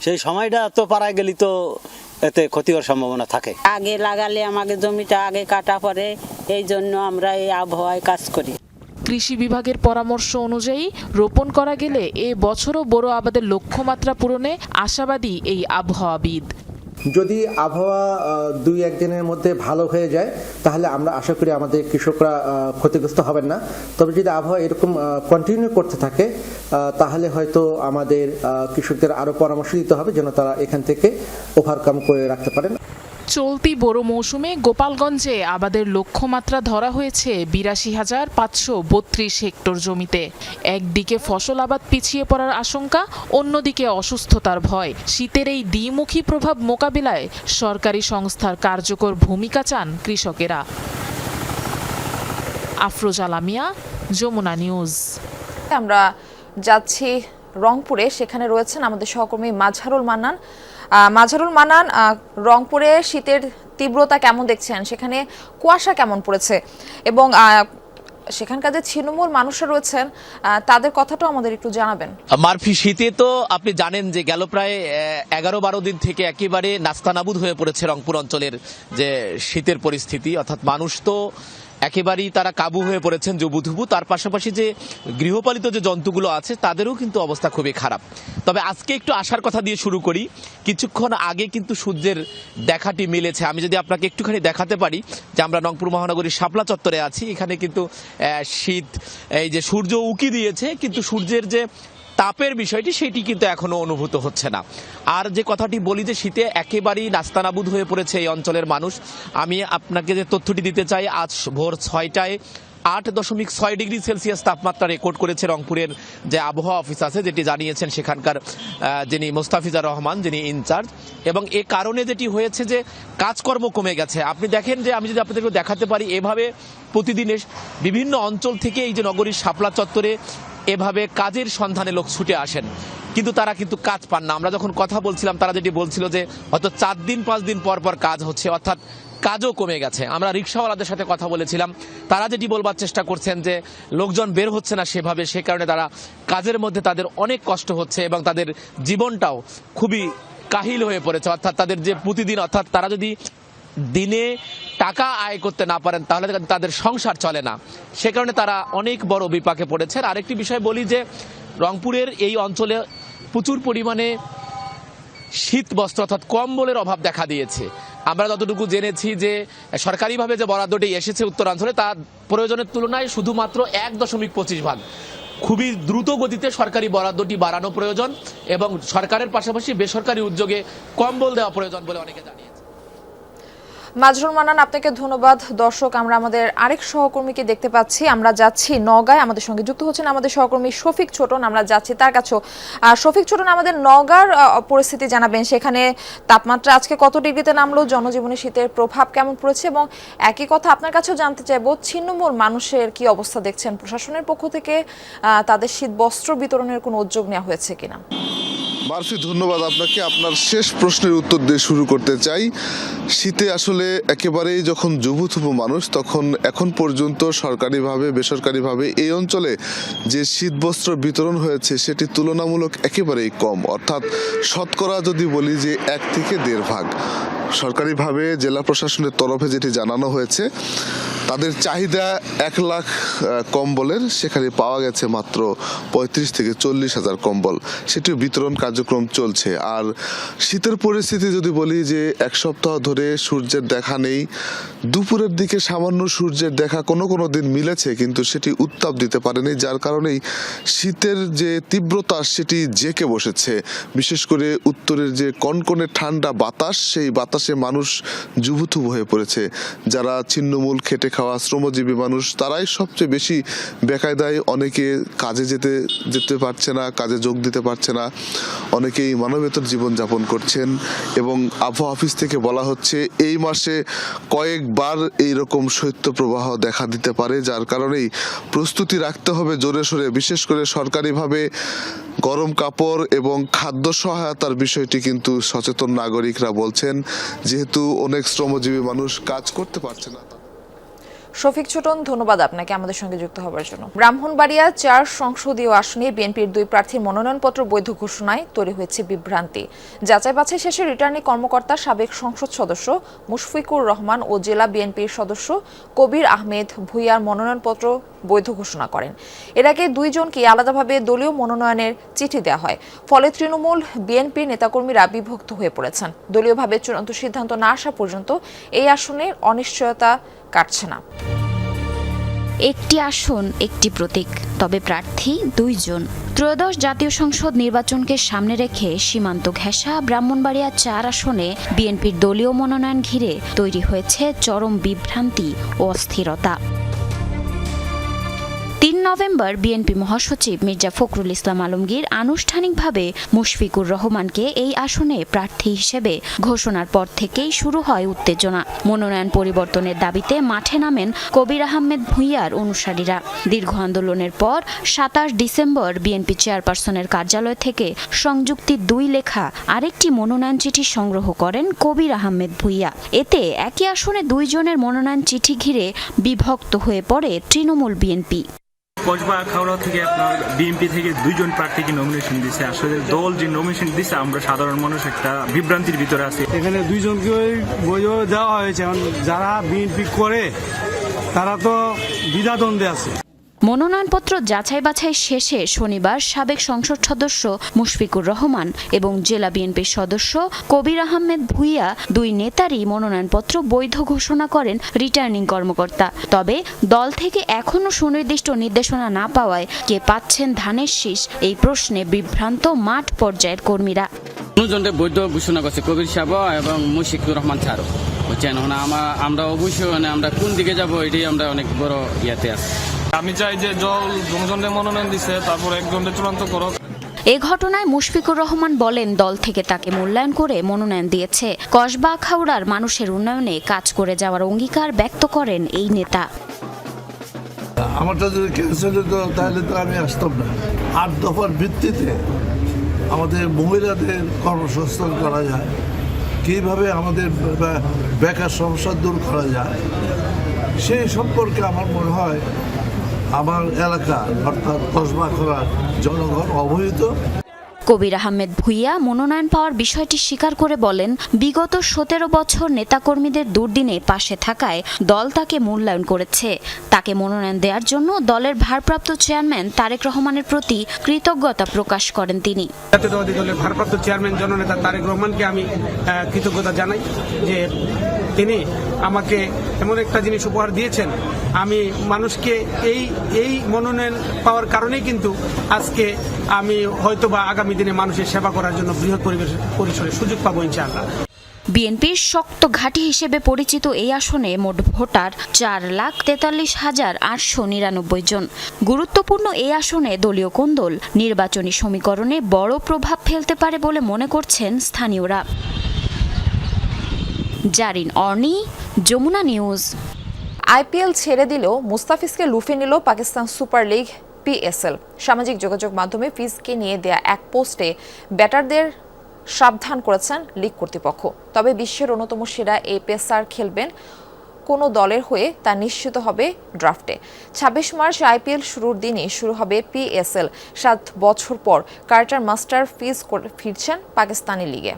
সেই সময়টা তো পাড়ায় গেলে তো এতে ক্ষতি হওয়ার সম্ভাবনা থাকে। আগে লাগালে আমাদের জমিটা আগে কাটা পড়ে, এই জন্য আমরা এই আবহাওয়ায় কাজ করি। কৃষি বিভাগের পরামর্শ অনুযায়ী রোপণ করা গেলে এ বছরও বোরো আবাদের লক্ষ্যমাত্রা পূরণে আশাবাদী এই আবহাওয়াবিদ। যদি আবহাওয়া 2-1 দিনের মধ্যে ভালো হয়ে যায় তাহলে আমরা আশা করি আমাদের কৃষকরা ক্ষতিগ্রস্ত হবেন না। তবে যদি আবহাওয়া এরকম কন্টিনিউ করতে থাকে তাহলে হয়তো আমাদের কৃষকদের আরো পরামর্শ দিতে হবে যেন তারা এখান থেকে ওভারকাম করে রাখতে পারেন। চলতি বোরো মৌসুমে গোপালগঞ্জে আবাদের লক্ষ্যমাত্রা ধরা হয়েছে ৮২,৫৩২ হেক্টর জমিতে। একদিকে ফসল আবাদ পিছিয়ে পড়ার আশঙ্কা, অন্যদিকে অসুস্থতার ভয়। শীতের এই দ্বিমুখী প্রভাব মোকাবিলায় সরকারি সংস্থার কার্যকর ভূমিকা চান কৃষকেরা। আফরোজা লামিয়া, যমুনা নিউজ। আমরা যাচ্ছি রংপুরে, সেখানে রয়েছেন আমাদের সহকর্মী মাজহারুল মান্নান। মাজহারুল মান্নান, রংপুরে শীতের তীব্রতা কেমন দেখছেন? সেখানে কুয়াশা কেমন পড়েছে এবং সেখানকার যে ছিন্নমূল মানুষরা রয়েছেন তাদের কথাটাও আমাদের একটু জানাবেন। মারফি, শীতে তো আপনি জানেন যে গেল প্রায় 11-12 দিন থেকে একেবারে নাস্তানাবুদ হয়ে পড়েছে রংপুর অঞ্চলের যে শীতের পরিস্থিতি, অর্থাৎ মানুষ তো একেবারেই তারা কাবু হয়ে পড়েছেন জবুথুবু। তার পাশাপাশি যে গৃহপালিত যে জন্তুগুলো আছে তাদেরও কিন্তু অবস্থা খুবই খারাপ। তবে আজকে একটু আশার কথা দিয়ে শুরু করি। কিছুক্ষণ আগে কিন্তু সূর্যের দেখাটি মিলেছে। আমি যদি আপনাকে একটুখানি দেখাতে পারি যে আমরা রংপুর মহানগরীর শাপলা চত্বরে আছি, এখানে কিন্তু শীত এই যে সূর্য উকি দিয়েছে, কিন্তু সূর্যের যে তাপের বিষয়টি সেটি কিন্তু এখনো অনুভূত হচ্ছে না। আর যে কথাটি বলি যে শীতে একেবারেই নাস্তানাবুদ হয়ে পড়েছে এই অঞ্চলের মানুষ, আমি আপনাকে যে তথ্যটি দিতে চাই, আজ ভোর 6টায় 8.6 ডিগ্রি সেলসিয়াস তাপমাত্রা রেকর্ড করেছে রংপুরের যে আবহাওয়া অফিস আছে, যেটি জানিয়েছেন সেখানকার যিনি মোস্তাফিজার রহমান, যিনি ইনচার্জ। এবং এ কারণে যেটি হয়েছে যে কাজকর্ম কমে গেছে। আপনি দেখেন যে আমি যদি আপনাদেরকে দেখাতে পারি, এভাবে প্রতিদিনের বিভিন্ন অঞ্চল থেকে এই যে নগরীর শাপলা চত্বরে এভাবে কাজের সন্ধানে লোক ছুটে আসেন, কিন্তু তারা কিন্তু কাজ পান না। আমরা যখন কথা বলছিলাম তারা যেটি বলছিল যে হয়তো 4-5 দিন পর পর কাজ হচ্ছে, অর্থাৎ কাজও কমে গেছে। আমরা রিক্সাওয়ালাদের সাথে কথা বলেছিলাম, তারা যেটি বলবার চেষ্টা করছেন যে লোকজন বের হচ্ছে না সেভাবে, সে কারণে তারা কাজের মধ্যে তাদের অনেক কষ্ট হচ্ছে এবং তাদের জীবনটাও খুবই কাহিল হয়ে পড়েছে। অর্থাৎ তাদের যে প্রতিদিন, অর্থাৎ তারা যদি দিনে টাকা আয় করতে না পারেন তাহলে তাদের সংসার চলে না, সে কারণে তারা অনেক বড় বিপাকে পড়েছেন। আরেকটি বিষয় বলি যে রংপুরের এই অঞ্চলে প্রচুর পরিমাণে শীত বস্ত্র অর্থাৎ কম্বলের অভাব দেখা দিয়েছে। আমরা যতটুকু জেনেছি যে সরকারিভাবে যে বরাদ্দটি এসেছে উত্তরাঞ্চলে, তার প্রয়োজনের তুলনায় শুধুমাত্র 1.25 ভাগ। খুবই দ্রুত গতিতে সরকারি বরাদ্দটি বাড়ানো প্রয়োজন এবং সরকারের পাশাপাশি বেসরকারি উদ্যোগে কম্বল দেওয়া প্রয়োজন বলে অনেকে জানিয়েছে। মাজহারুল মান্নান, আপনাকে ধন্যবাদ। দর্শক, আমরা আমাদের আরেক সহকর্মীকে দেখতে পাচ্ছি। আমরা যাচ্ছি নওগাঁয়, আমাদের সঙ্গে যুক্ত হচ্ছেন আমাদের সহকর্মী শফিক ছোটন। আমরা যাচ্ছি তার কাছেও। শফিক ছোটন, আমাদের নওগাঁর পরিস্থিতি জানাবেন। সেখানে তাপমাত্রা আজকে কত ডিগ্রিতে নামলো, জনজীবনে শীতের প্রভাব কেমন পড়েছে, এবং একই কথা আপনার কাছেও জানতে চাইবো ছিন্নমূল মানুষের কি অবস্থা দেখছেন, প্রশাসনের পক্ষ থেকে তাদের শীত বস্ত্র বিতরণের কোনো উদ্যোগ নেওয়া হয়েছে কিনা? মারফি, ধন্যবাদ আপনাকে। আপনার শেষ প্রশ্নের উত্তর দিয়ে শুরু করতে চাই। শীতে আসলে একেবারেই যখন জুবুথুবু মানুষ, তখন এখন পর্যন্ত সরকারিভাবে বেসরকারিভাবে এই অঞ্চলে যে শীতবস্ত্র বিতরণ হয়েছে সেটি তুলনামূলক একেবারেই কম, অর্থাৎ শতকরা যদি বলি যে 1 থেকে 1.5 ভাগ। সরকারিভাবে জেলা প্রশাসনের তরফে যেটি জানানো হয়েছে, তাদের চাহিদা 1 লাখ কম্বলের, সেখানে পাওয়া গেছে মাত্র 35 থেকে 40 হাজার কম্বল। সেটির বিতরণ কার্যক্রম চলছে। আর শীতের পরিস্থিতি যদি বলি যে 1 সপ্তাহ ধরে সূর্যের দেখা নেই। দুপুরের দিকে সামান্য সূর্যের দেখা কোনো কোনো দিন মিলেছে, কিন্তু সেটি উত্তাপ দিতে পারেনি, যার কারণেই শীতের যে তীব্রতা সেটি জেঁকে বসেছে। বিশেষ করে উত্তরের যে কনকনে ঠান্ডা বাতাস, সেই বাতাসে মানুষ জুবুথুবু হয়ে পড়েছে। যারা ছিন্নমূল খেটে খাওয়া শ্রমজীবী মানুষ, তারাই সবচেয়ে বেশি বেকায়দায়। অনেকে কাজে যেতে পারছে না, কাজে যোগ দিতে পারছে না, অনেকেই মানবেতর জীবনযাপন করছেন। এবং আবহাওয়া অফিস থেকে বলা হচ্ছে এই মাসে কয়েকবার এইরকম শৈত্যপ্রবাহ দেখা দিতে পারে, যার কারণেই প্রস্তুতি রাখতে হবে জোরে সোরে। বিশেষ করে সরকারিভাবে গরম কাপড় এবং খাদ্য সহায়তার বিষয়টি কিন্তু সচেতন নাগরিকরা বলছেন, যেহেতু অনেক শ্রমজীবী মানুষ কাজ করতে পারছে না। শফিক ছোটন, ধন্যবাদ আপনাকে আমাদের সঙ্গে যুক্ত হওয়ার জন্য। ব্রাহ্মণবাড়িয়া ৪ সংসদীয় আসনে বিএনপির 2 প্রার্থীর মনোনয়নপত্র বৈধ ঘোষণায় তৈরি হয়েছে বিভ্রান্তি। যাচাই বাছাই শেষে রিটার্নিং কর্মকর্তা সাবেক সংসদ সদস্য মুশফিকুর রহমান ও জেলা বিএনপির সদস্য কবির আহমেদ ভূঁইয়ার মনোনয়নপত্র বৈধ ঘোষণা করেন। এর আগে 2 জনকে আলাদাভাবে দলীয় মনোনয়নের চিঠি দেওয়া হয়। ফলে তৃণমূল বিএনপির নেতাকর্মীরা বিভক্ত হয়ে পড়েছেন। দলীয়ভাবে চূড়ান্ত সিদ্ধান্ত না আসা পর্যন্ত এই আসনের অনিশ্চয়তা কাটছে না। একটি আসন একটি প্রতীক, তবে প্রার্থী 2 জন। ত্রয়োদশ জাতীয় সংসদ নির্বাচনকে সামনে রেখে সীমান্ত ঘেঁষা ব্রাহ্মণবাড়িয়া 4 আসনে বিএনপির দলীয় মনোনয়ন ঘিরে তৈরি হয়েছে চরম বিভ্রান্তি ও অস্থিরতা। 3 নভেম্বর বিএনপি মহাসচিব মির্জা ফখরুল ইসলাম আলমগীর আনুষ্ঠানিকভাবে মুশফিকুর রহমানকে এই আসনে প্রার্থী হিসেবে ঘোষণার পর থেকেই শুরু হয় উত্তেজনা। মনোনয়ন পরিবর্তনের দাবিতে মাঠে নামেন কবির আহমেদ ভূঁইয়ার অনুসারীরা। দীর্ঘ আন্দোলনের পর 27 ডিসেম্বর বিএনপি চেয়ারপারসনের কার্যালয় থেকে সংযুক্তি 2 লেখা আরেকটি মনোনয়ন চিঠি সংগ্রহ করেন কবির আহমেদ ভূঁইয়া। এতে একই আসনে 2 জনের মনোনয়ন চিঠি ঘিরে বিভক্ত হয়ে পড়ে তৃণমূল বিএনপি। কসবা খাওড়া থেকে আপনার বিএনপি থেকে 2 জন প্রার্থীকে নমিনেশন দিয়েছে। আসলে দল যে নমিনেশন দিচ্ছে, আমরা সাধারণ মানুষ একটা বিভ্রান্তির ভিতরে আছি। এখানে 2 জনকে বৈধ দেওয়া হয়েছে। যারা বিএনপি করে তারা তো দ্বিধাদ্বন্দ্বে আছে। মনোনয়নপত্র যাচাই বাছাই শেষে শনিবার সাবেক সংসদ সদস্য মুশফিকুর রহমান এবং জেলা বিএনপির সদস্য কবির আহমেদ ভূঁইয়া 2 নেতারই মনোনয়নপত্র বৈধ ঘোষণা করেন রিটার্নিং কর্মকর্তা। তবে দল থেকে এখনও সুনির্দিষ্ট নির্দেশনা না পাওয়ায় কে পাচ্ছেন ধানের শীষ এই প্রশ্নে বিভ্রান্ত মাঠ পর্যায়ের কর্মীরা। 2 জনকে বৈধ ঘোষণা করছে, কবির সাহেব এবং মুশফিকুর রহমান ছাড়ো। বুঝছেন, আমরা অবশ্যই আমরা কোন দিকে যাব এটাই আমরা অনেক বড় ইয়াতে আছি। আমি চাই যে দল 2 জনের মনোনয়ন দিচ্ছে, তারপর 1 জনের চূড়ান্ত করো। এ ঘটনায় মুশফিকুর রহমান বলেন, দল থেকে তাকে মূল্যায়ন করে মনোনয়ন দিয়েছে। কসবা খাউড়ার মানুষের উন্নয়নে কাজ করে যাওয়ার অঙ্গীকার ব্যক্ত করেন এই নেতা। আমারটা যদি ক্যান্সেল হতো তাহলে তো আমি আসতাম না। 8 দফার ভিত্তিতে আমাদের মহিলাদের কর্মসংস্থান করা যায়, কীভাবে আমাদের বেকার সমস্যা দূর করা যায়, সেই সম্পর্কে আমার মনে হয় আমার এলাকা অর্থাৎ কসবা খাওড়ার জনগণ অবহিত। কবির আহমেদ ভূঁইয়া মনোনয়ন পাওয়ার বিষয়টি স্বীকার করে বলেন, বিগত 17 বছর নেতাকর্মীদের দুর্দিনে পাশে থাকায় দল তাকে মূল্যায়ন করেছে। তাকে মনোনয়ন দেওয়ার জন্য দলের ভারপ্রাপ্ত চেয়ারম্যান তারেক রহমানের প্রতি কৃতজ্ঞতা প্রকাশ করেন তিনি। জাতীয়তাবাদী দলের ভারপ্রাপ্ত চেয়ারম্যান জননেতা তারেক রহমানকে আমি কৃতজ্ঞতা জানাই যে তিনি আমাকে এমন একটা জিনিস উপহার দিয়েছেন। আমি মানুষকে এই মনোনয়ন পাওয়ার কারণেই কিন্তু আজকে আমি হয়তোবা আগামী দিনে মানুষের সেবা করার জন্য বৃহৎ পরিসরে সুযোগ পাবো ইনশাআল্লাহ। বিএনপির শক্ত ঘাঁটি হিসেবে পরিচিত এই আসনে মোট ভোটার 4,43,899 জন। গুরুত্বপূর্ণ এই আসনে দলীয় কোন্দল নির্বাচনী সমীকরণে বড় প্রভাব ফেলতে পারে বলে মনে করছেন স্থানীয়রা। জারিন অর্নি, যমুনা নিউজ। আইপিএল ছেড়ে দিলেও মুস্তাফিজকে লুফে নিল পাকিস্তান সুপার লিগ পিএসএল। সামাজিক যোগাযোগ মাধ্যমে ফিজকে নিয়ে দেয়া এক পোস্টে ব্যাটারদের সাবধান করেছেন লিগ কর্তৃপক্ষ। তবে বিশ্বের অন্যতম সেরা এই পেসার খেলবেন কোনো দলের হয়ে তা নিশ্চিত হবে ড্রাফটে। 26 মার্চ আইপিএল শুরুর দিনই শুরু হবে পিএসএল। 7 বছর পর কার্টার মাস্টার ফিজ ফিরছেন পাকিস্তানি লিগে।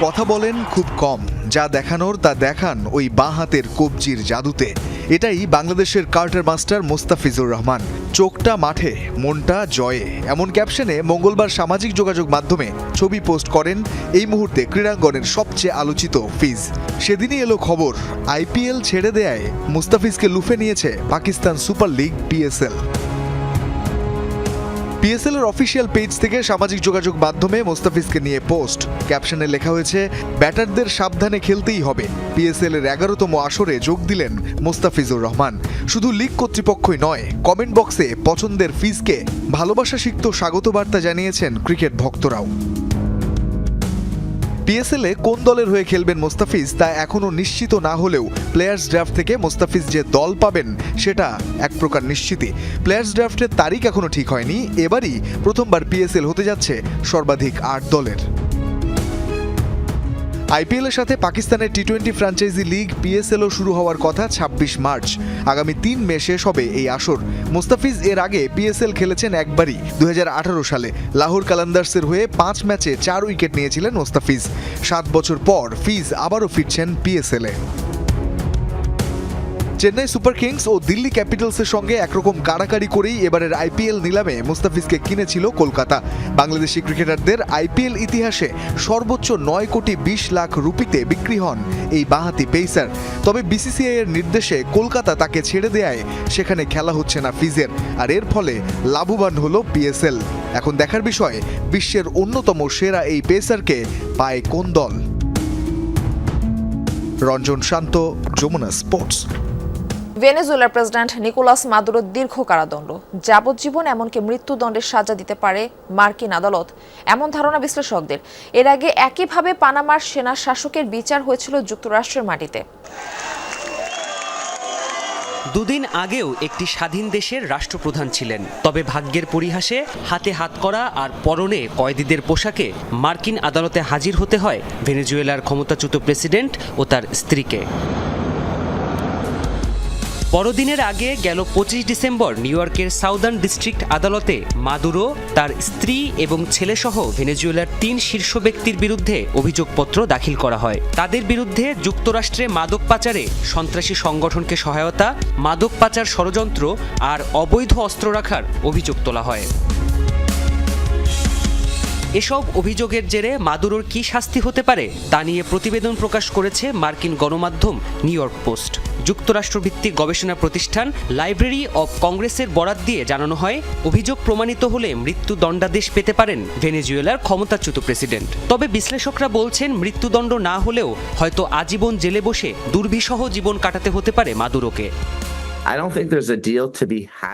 কথা বলেন খুব কম, যা দেখানোর তা দেখান ওই বাঁ হাতের কবজির জাদুতে। এটাই বাংলাদেশের কার্টার মাস্টার মুস্তাফিজুর রহমান। চোখটা মাঠে, মনটা জয়ে, এমন ক্যাপশনে মঙ্গলবার সামাজিক যোগাযোগ মাধ্যমে ছবি পোস্ট করেন এই মুহূর্তে ক্রীড়াঙ্গনের সবচেয়ে আলোচিত ফিজ। সেদিনই এলো খবর, আইপিএল ছেড়ে দেয়ায় মুস্তাফিজকে লুফে নিয়েছে Pakistan super league PSL. PSL এর অফিসিয়াল পেজ থেকে সামাজিক যোগাযোগ মাধ্যমে মুস্তাফিজকে নিয়ে পোস্ট। ক্যাপশনে লেখা হয়েছে, ব্যাটারদের সাবধানে খেলতেই হবে। পিএসএল এর 11তম আসরে যোগ দিলেন মুস্তাফিজুর রহমান। শুধু লিগ কর্তৃপক্ষই নয়, কমেন্ট বক্সে পছন্দের ফিজকে ভালোবাসা সিক্ত স্বাগত বার্তা জানিয়েছেন ক্রিকেট ভক্তরাও। পিএসএলে কোন দলের হয়ে খেলবেন মোস্তাফিজ তা এখনো নিশ্চিত না হলেও প্লেয়ার্স ড্রাফট থেকে মোস্তাফিজ যে দল পাবেন সেটা এক প্রকার নিশ্চিতই। প্লেয়ার্স ড্রাফটের তারিখ এখনো ঠিক হয়নি। এবারই প্রথমবার পিএসএল হতে যাচ্ছে সর্বাধিক 8 দলের। আইপিএলের সাথে পাকিস্তানের টি-20 ফ্র্যাঞ্চাইজি লিগ পিএসএলও শুরু হওয়ার কথা 26 মার্চ। আগামী 3 মে শেষ হবে এই আসর। মোস্তাফিজ এর আগে পিএসএল খেলেছেন একবারই 2018 সালে। লাহোর কালান্দার্সের হয়ে 5 ম্যাচে 4 উইকেট নিয়েছিলেন মোস্তাফিজ। 7 বছর পর ফিজ আবারও ফিরছেন পিএসএলে। চেন্নাই সুপার কিংস ও দিল্লি ক্যাপিটালসের সঙ্গে একরকম কাড়াকাড়ি করেই এবারের আইপিএল নিলামে মোস্তাফিজকে কিনেছিল কলকাতা। বাংলাদেশি ক্রিকেটারদের আইপিএল ইতিহাসে সর্বোচ্চ 9 কোটি 20 লাখ রুপিতে বিক্রি হন এই বাঁহাতি পেসার। তবে বিসিসিআই এর নির্দেশে কলকাতা তাকে ছেড়ে দেয়ায় সেখানে খেলা হচ্ছে না ফিজের, আর এর ফলে লাভবান হলো পিএসএল। এখন দেখার বিষয় বিশ্বের অন্যতম সেরা এই পেসারকে পায় কোন দল। রঞ্জন শান্ত, যমুনা স্পোর্টস। ভেনেজুয়েলার প্রেসিডেন্ট নিকোলাস মাদুরোর দীর্ঘ কারাদণ্ড, যাবজ্জীবন এমনকি মৃত্যুদণ্ডের সাজা দিতে পারে মার্কিন আদালত, এমন ধারণা বিশ্লেষকদের। এর আগে একইভাবে পানামার সেনা শাসকের বিচার হয়েছিল যুক্তরাষ্ট্রের মাটিতে। দুদিন আগেও একটি স্বাধীন দেশের রাষ্ট্রপ্রধান ছিলেন, তবে ভাগ্যের পরিহাসে হাতে হাত করা আর পরনে কয়েদিদের পোশাকে মার্কিন আদালতে হাজির হতে হয় ভেনেজুয়েলার ক্ষমতাচ্যুত প্রেসিডেন্ট ও তার স্ত্রীকে। বড়দিনের আগে গেল 25 ডিসেম্বর নিউ ইয়র্কের সাউদার্ন ডিস্ট্রিক্ট আদালতে মাদুরো, তার স্ত্রী এবং ছেলেসহ ভেনেজুয়েলার 3 শীর্ষ ব্যক্তির বিরুদ্ধে অভিযোগপত্র দাখিল করা হয়। তাদের বিরুদ্ধে যুক্তরাষ্ট্রে মাদক পাচারে সন্ত্রাসী সংগঠনকে সহায়তা, মাদক পাচার ষড়যন্ত্র আর অবৈধ অস্ত্র রাখার অভিযোগ তোলা হয়। এসব অভিযোগের জেরে মাদুরোর কি শাস্তি হতে পারে তা নিয়ে প্রতিবেদন প্রকাশ করেছে মার্কিন গণমাধ্যম নিউ ইয়র্ক পোস্ট। যুক্তরাষ্ট্রভিত্তিক গবেষণা প্রতিষ্ঠান লাইব্রেরি অব কংগ্রেসের বরাত দিয়ে জানানো হয়, অভিযোগ প্রমাণিত হলে মৃত্যুদণ্ডাদেশ পেতে পারেন ভেনেজুয়েলার ক্ষমতাচ্যুত প্রেসিডেন্ট। তবে বিশ্লেষকরা বলছেন, মৃত্যুদণ্ড না হলেও হয়তো আজীবন জেলে বসে দুর্বিষহ জীবন কাটাতে হতে পারে মাদুরোকে।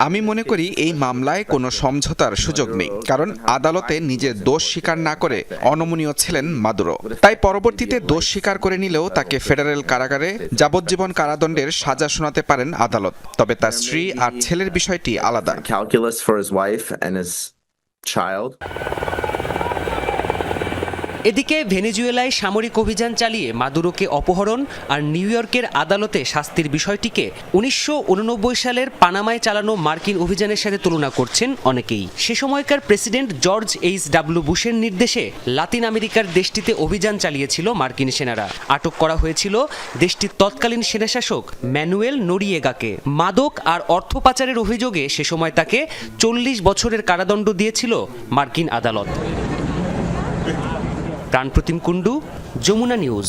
আমি মনে করি এই মামলায় কোনো সমঝোতার সুযোগ নেই, কারণ আদালতে নিজের দোষ স্বীকার না করে অনমনীয় ছিলেন মাদুরো। তাই পরবর্তীতে দোষ স্বীকার করে নিলেও তাকে ফেডারেল কারাগারে যাবজ্জীবন কারাদণ্ডের সাজা শোনাতে পারেন আদালত। তবে তার স্ত্রী আর ছেলের বিষয়টি আলাদা। এদিকে ভেনেজুয়েলায় সামরিক অভিযান চালিয়ে মাদুরোকে অপহরণ আর নিউ ইয়র্কের আদালতে শাস্তির বিষয়টিকে 1989 সালের পানামায় চালানো মার্কিন অভিযানের সাথে তুলনা করছেন অনেকেই। সে সময়কার প্রেসিডেন্ট জর্জ H.W. বুশের নির্দেশে লাতিন আমেরিকার দেশটিতে অভিযান চালিয়েছিল মার্কিন সেনারা। আটক করা হয়েছিল দেশটির তৎকালীন সেনাশাসক ম্যানুয়েল নোরিয়েগাকে। মাদক আর অর্থ পাচারের অভিযোগে সে সময় তাকে 40 বছরের কারাদণ্ড দিয়েছিল মার্কিন আদালত। প্রাণপ্রতিম কুণ্ডু, যমুনা নিউজ।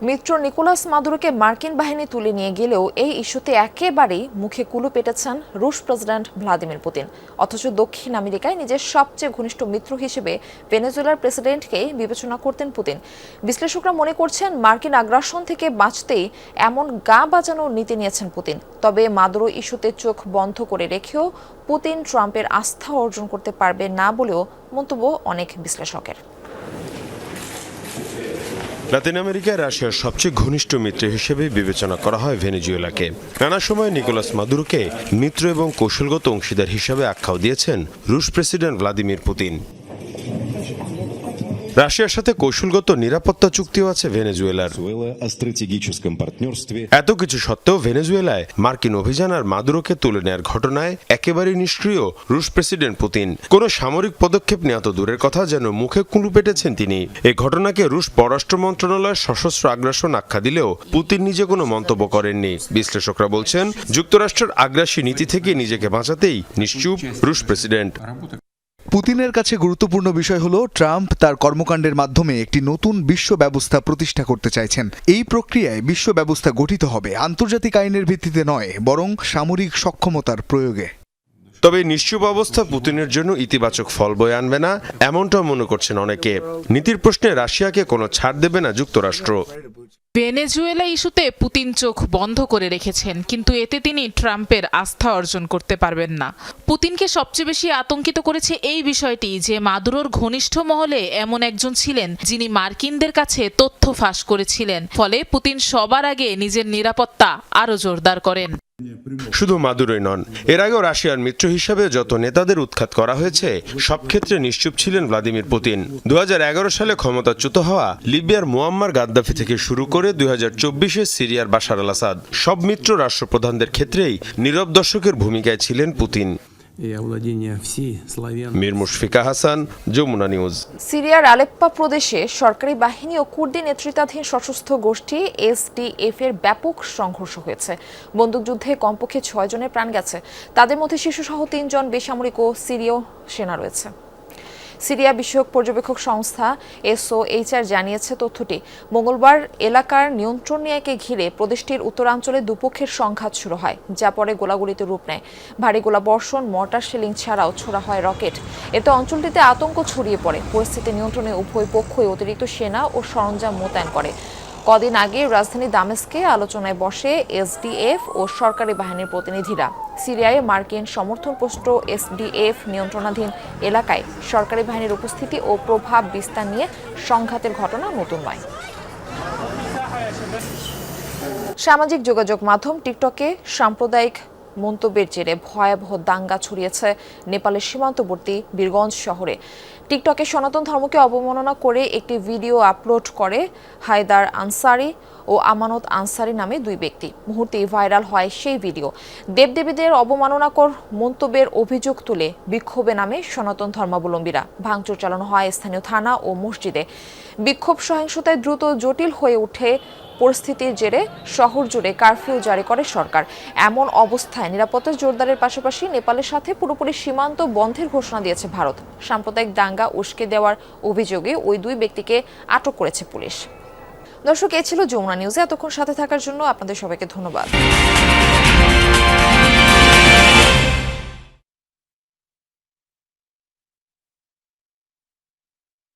মিত্র নিকোলাস মাদুরোকে মার্কিন বাহিনী তুলে নিয়ে গেলেও এই ইস্যুতে একেবারেই মুখে কুলু পেটেছেন রুশ প্রেসিডেন্ট ভ্লাদিমির পুতিন। অথচ দক্ষিণ আমেরিকায় নিজের সবচেয়ে ঘনিষ্ঠ মিত্র হিসেবে ভেনেজুয়েলার প্রেসিডেন্টকে বিবেচনা করতেন পুতিন। বিশ্লেষকরা মনে করছেন, মার্কিন আগ্রাসন থেকে বাঁচতেই এমন গা বাজানোর নীতি নিয়েছেন পুতিন। তবে মাদুরো ইস্যুতে চোখ বন্ধ করে রেখেও পুতিন ট্রাম্পের আস্থা অর্জন করতে পারবে না বলেও মন্তব্য অনেক বিশ্লেষকের। লাতিন আমেরিকায় রাশিয়ার সবচেয়ে ঘনিষ্ঠ মিত্র হিসেবে বিবেচনা করা হয় ভেনেজুয়েলাকে। নানা সময় নিকোলাস মাদুরোকে মিত্র এবং কৌশলগত অংশীদার হিসেবে আখ্যাও দিয়েছেন রুশ প্রেসিডেন্ট ভ্লাদিমির পুতিন। রাশিয়ার সাথে কৌশলগত নিরাপত্তা চুক্তিও আছে ভেনেজুয়েলার। এত কিছু সত্ত্বেও ভেনেজুয়েলায় মার্কিন অভিযান আর মাদুরোকে তুলে নেয়ার ঘটনায় একেবারেই নিষ্ক্রিয় রুশ প্রেসিডেন্ট পুতিন। কোনো সামরিক পদক্ষেপ নেওয়া তো দূরের কথা, যেন মুখে কুলু পেটেছেন তিনি। এই ঘটনাকে রুশ পররাষ্ট্র মন্ত্রণালয়ের সশস্ত্র আগ্রাসন আখ্যা দিলেও পুতিন নিজে কোনো মন্তব্য করেননি। বিশ্লেষকরা বলছেন, যুক্তরাষ্ট্রের আগ্রাসী নীতি থেকে নিজেকে বাঁচাতেই নিশ্চুপ রুশ প্রেসিডেন্ট। পুতিনের কাছে গুরুত্বপূর্ণ বিষয় হলো ট্রাম্প তার কর্মকাণ্ডের মাধ্যমে একটি নতুন বিশ্ব ব্যবস্থা প্রতিষ্ঠা করতে চাইছেন। এই প্রক্রিয়ায় বিশ্ব ব্যবস্থা গঠিত হবে আন্তর্জাতিক আইনের ভিত্তিতে নয়, বরং সামরিক সক্ষমতার প্রয়োগে। তবে নিশ্চুপ অবস্থা পুতিনের জন্য ইতিবাচক ফল বয়ে আনবে না, এমনটাও মনে করছেন অনেকে। নীতির প্রশ্নে রাশিয়াকে কোনো ছাড় দেবে না যুক্তরাষ্ট্র। ভেনেজুয়েলা ইস্যুতে পুতিন চোখ বন্ধ করে রেখেছেন, কিন্তু এতে তিনি ট্রাম্পের আস্থা অর্জন করতে পারবেন না। পুতিনকে সবচেয়ে বেশি আতঙ্কিত করেছে এই বিষয়টি যে মাদুরোর ঘনিষ্ঠ মহলে এমন একজন ছিলেন যিনি মার্কিনদের কাছে তথ্য ফাঁস করেছিলেন, ফলে পুতিন সবার আগে নিজের নিরাপত্তা আরও জোরদার করেন। শুধু মাদুরোই নন, এর আগেও রাশিয়ার মিত্র হিসাবে যত নেতাদের উৎখাত করা হয়েছে সব ক্ষেত্রে নিশ্চুপ ছিলেন ভ্লাদিমির পুতিন। 2011 সালে ক্ষমতাচ্যুত হওয়া লিবিয়ার মুয়াম্মার গাদ্দাফি থেকে শুরু করে 2024-এ সিরিয়ার বাশার আল আসাদ, সব মিত্র রাষ্ট্রপ্রধানদের ক্ষেত্রেই নীরব দর্শকের ভূমিকায় ছিলেন পুতিন। মীর মুশফিকা হাসান, যমুনা নিউজ। সিরিয়ার আলেপ্পো প্রদেশে সরকারি বাহিনী ও কুর্দি নেতৃত্বাধীন সশস্ত্র গোষ্ঠী এসডিএফ এর ব্যাপক সংঘর্ষ হয়েছে। বন্দুকযুদ্ধে কমপক্ষে 6 জনের প্রাণ গেছে, তাদের মধ্যে শিশুসহ 3 জন বেসামরিক ও সিরীয় সেনা রয়েছে। সিরিয়া বিষয়ক পর্যবেক্ষক সংস্থা এসওএইচআর জানিয়েছে তথ্যটি। মঙ্গলবার এলাকার নিয়ন্ত্রণ নিয়াকে ঘিরে প্রদেশটির উত্তরাঞ্চলে দুপক্ষের সংঘাত শুরু হয়, যা পরে গোলাগুলিতে রূপ নেয়। ভারী গোলাবর্ষণ, মর্টার শেলিং ছাড়াও ছোড়া হয় রকেট। এতে অঞ্চলটিতে আতঙ্ক ছড়িয়ে পড়ে। পরিস্থিতি নিয়ন্ত্রণে উভয় পক্ষই অতিরিক্ত সেনা ও সরঞ্জাম মোতায়েন করে। কদিন আগে রাজধানী দামেস্কে আলোচনায় বসে এসডিএফ ও সরকারি বাহিনীর প্রতিনিধিরা। সিরিয়ায় মার্কিন সমর্থনপুষ্ট এসডিএফ নিয়ন্ত্রণাধীন এলাকায় সরকারি বাহিনীর উপস্থিতি ও প্রভাব বিস্তার নিয়ে সংঘাতের ঘটনা নতুন নয়। সামাজিক যোগাযোগ মাধ্যম টিকটকে সাম্প্রদায়িক মন্তব্যের জেরে ভয়াবহ দাঙ্গা ছড়িয়েছে নেপালের সীমান্তবর্তী বীরগঞ্জ শহরে। টিকটকে সনাতন ধর্মকে অবমাননা করে একটি ভিডিও আপলোড করে হায়দার আনসারি ও আমানত আনসারি নামে 2 ব্যক্তি। মুহূর্তেই ভাইরাল হয় সেই ভিডিও। দেবদেবীদের অবমাননাকর মন্তব্যের অভিযোগ তুলে বিক্ষোভে নামে সনাতন ধর্মাবলম্বীরা। ভাঙচুর চালানো হয় স্থানীয় থানা ও মসজিদে। বিক্ষোভ সহিংসতায় দ্রুত জটিল হয়ে ওঠে। পরিস্থিতির জেরে শহর জুড়ে কারফিউ জারি করে সরকার। এমন অবস্থায় নিরাপত্তা জোরদারের পাশাপাশি নেপালের সাথে পুরোপুরি সীমান্ত বন্ধের ঘোষণা দিয়েছে ভারত। সাম্প্রদায়িক দাঙ্গা উস্কে দেওয়ার অভিযোগে ওই 2 ব্যক্তিকে আটক করেছে পুলিশ। দর্শক, এ ছিল যমুনা নিউজে। এতক্ষণ সাথে থাকার জন্য আপনাদের সবাইকে ধন্যবাদ।